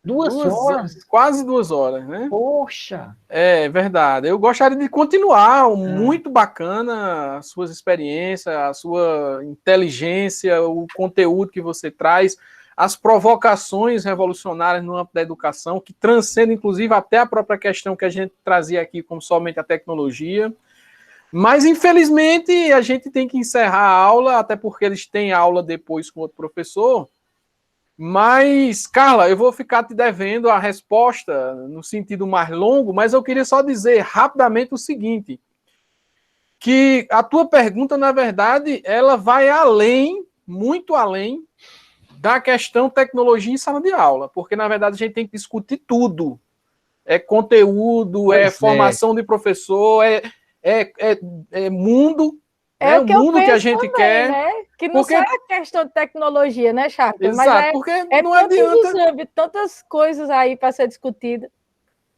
Duas horas? Quase 2 horas, né? Poxa! É verdade. Eu gostaria de continuar. Muito bacana as suas experiências, a sua inteligência, o conteúdo que você traz, as provocações revolucionárias no âmbito da educação, que transcendem, inclusive, até a própria questão que a gente trazia aqui, como somente a tecnologia. Mas, infelizmente, a gente tem que encerrar a aula, até porque eles têm aula depois com outro professor. Mas, Carla, eu vou ficar te devendo a resposta no sentido mais longo, mas eu queria só dizer rapidamente o seguinte, que a tua pergunta, na verdade, ela vai além, muito além, da questão tecnologia em sala de aula, porque, na verdade, a gente tem que discutir tudo. É conteúdo, formação de professor, é mundo, É né? o que O eu mundo que a penso gente também, quer. né? Que não Porque- só é questão de tecnologia, né, Charles? Mas Exato, porque é não tantos adianta. exames, tantas coisas aí para ser discutida.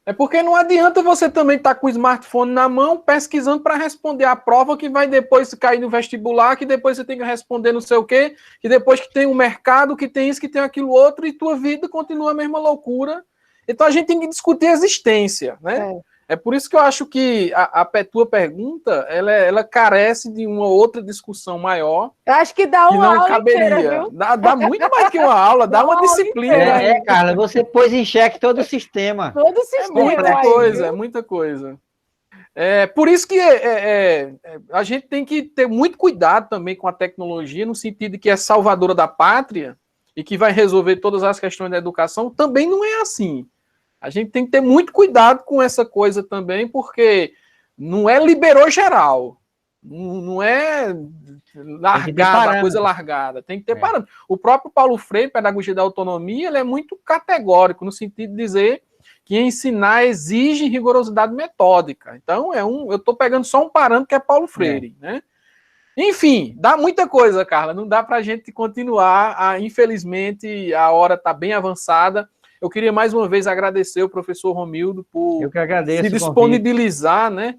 É porque não adianta você também estar com o smartphone na mão, pesquisando para responder a prova que vai depois cair no vestibular, que depois você tem que responder não sei o quê, que depois que tem o mercado, que tem isso, que tem aquilo outro, e tua vida continua a mesma loucura. Então a gente tem que discutir a existência, né? É por isso que eu acho que a tua pergunta, ela carece de uma outra discussão maior, Eu acho que dá que uma não aula caberia. inteira, viu? Dá muito mais que uma aula, dá uma disciplina. Carla, você pôs em xeque todo o sistema. Todo o É sistema muita aí, coisa, viu? é muita coisa. Por isso que a gente tem que ter muito cuidado também com a tecnologia, no sentido de que é salvadora da pátria e que vai resolver todas as questões da educação. Também não é assim. A gente tem que ter muito cuidado com essa coisa também, porque não é liberou geral. Não é largada, a coisa largada. Tem que ter parâmetro. O próprio Paulo Freire, Pedagogia da Autonomia, ele é muito categórico, no sentido de dizer que ensinar exige rigorosidade metódica. Então, eu estou pegando só um parâmetro que é Paulo Freire, né? Enfim, dá muita coisa, Carla. Não dá para a gente continuar. Infelizmente, a hora está bem avançada. Eu queria mais uma vez agradecer o professor Romildo por se disponibilizar, né?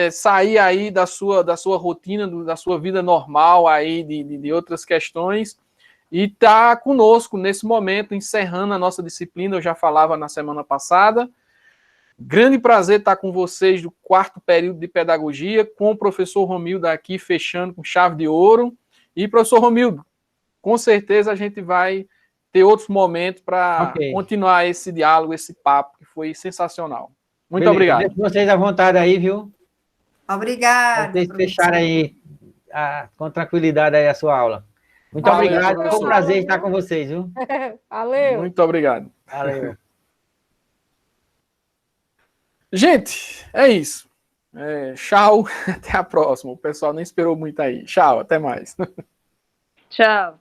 Sair aí da sua rotina, da sua vida normal aí de outras questões e tá conosco nesse momento, encerrando a nossa disciplina. Eu já falava na semana passada. Grande prazer estar com vocês do 4º período de pedagogia, com o professor Romildo aqui fechando com chave de ouro. E, professor Romildo, com certeza a gente vai ter outros momentos para continuar esse diálogo, esse papo, que foi sensacional. Muito obrigado. Deixo vocês à vontade aí, viu? Obrigada. Vocês fecharam aí com tranquilidade aí a sua aula. Muito obrigado, foi um prazer estar com vocês, viu? Valeu. Muito obrigado. Valeu. Gente, é isso. Tchau, até a próxima. O pessoal nem esperou muito aí. Tchau, até mais. Tchau.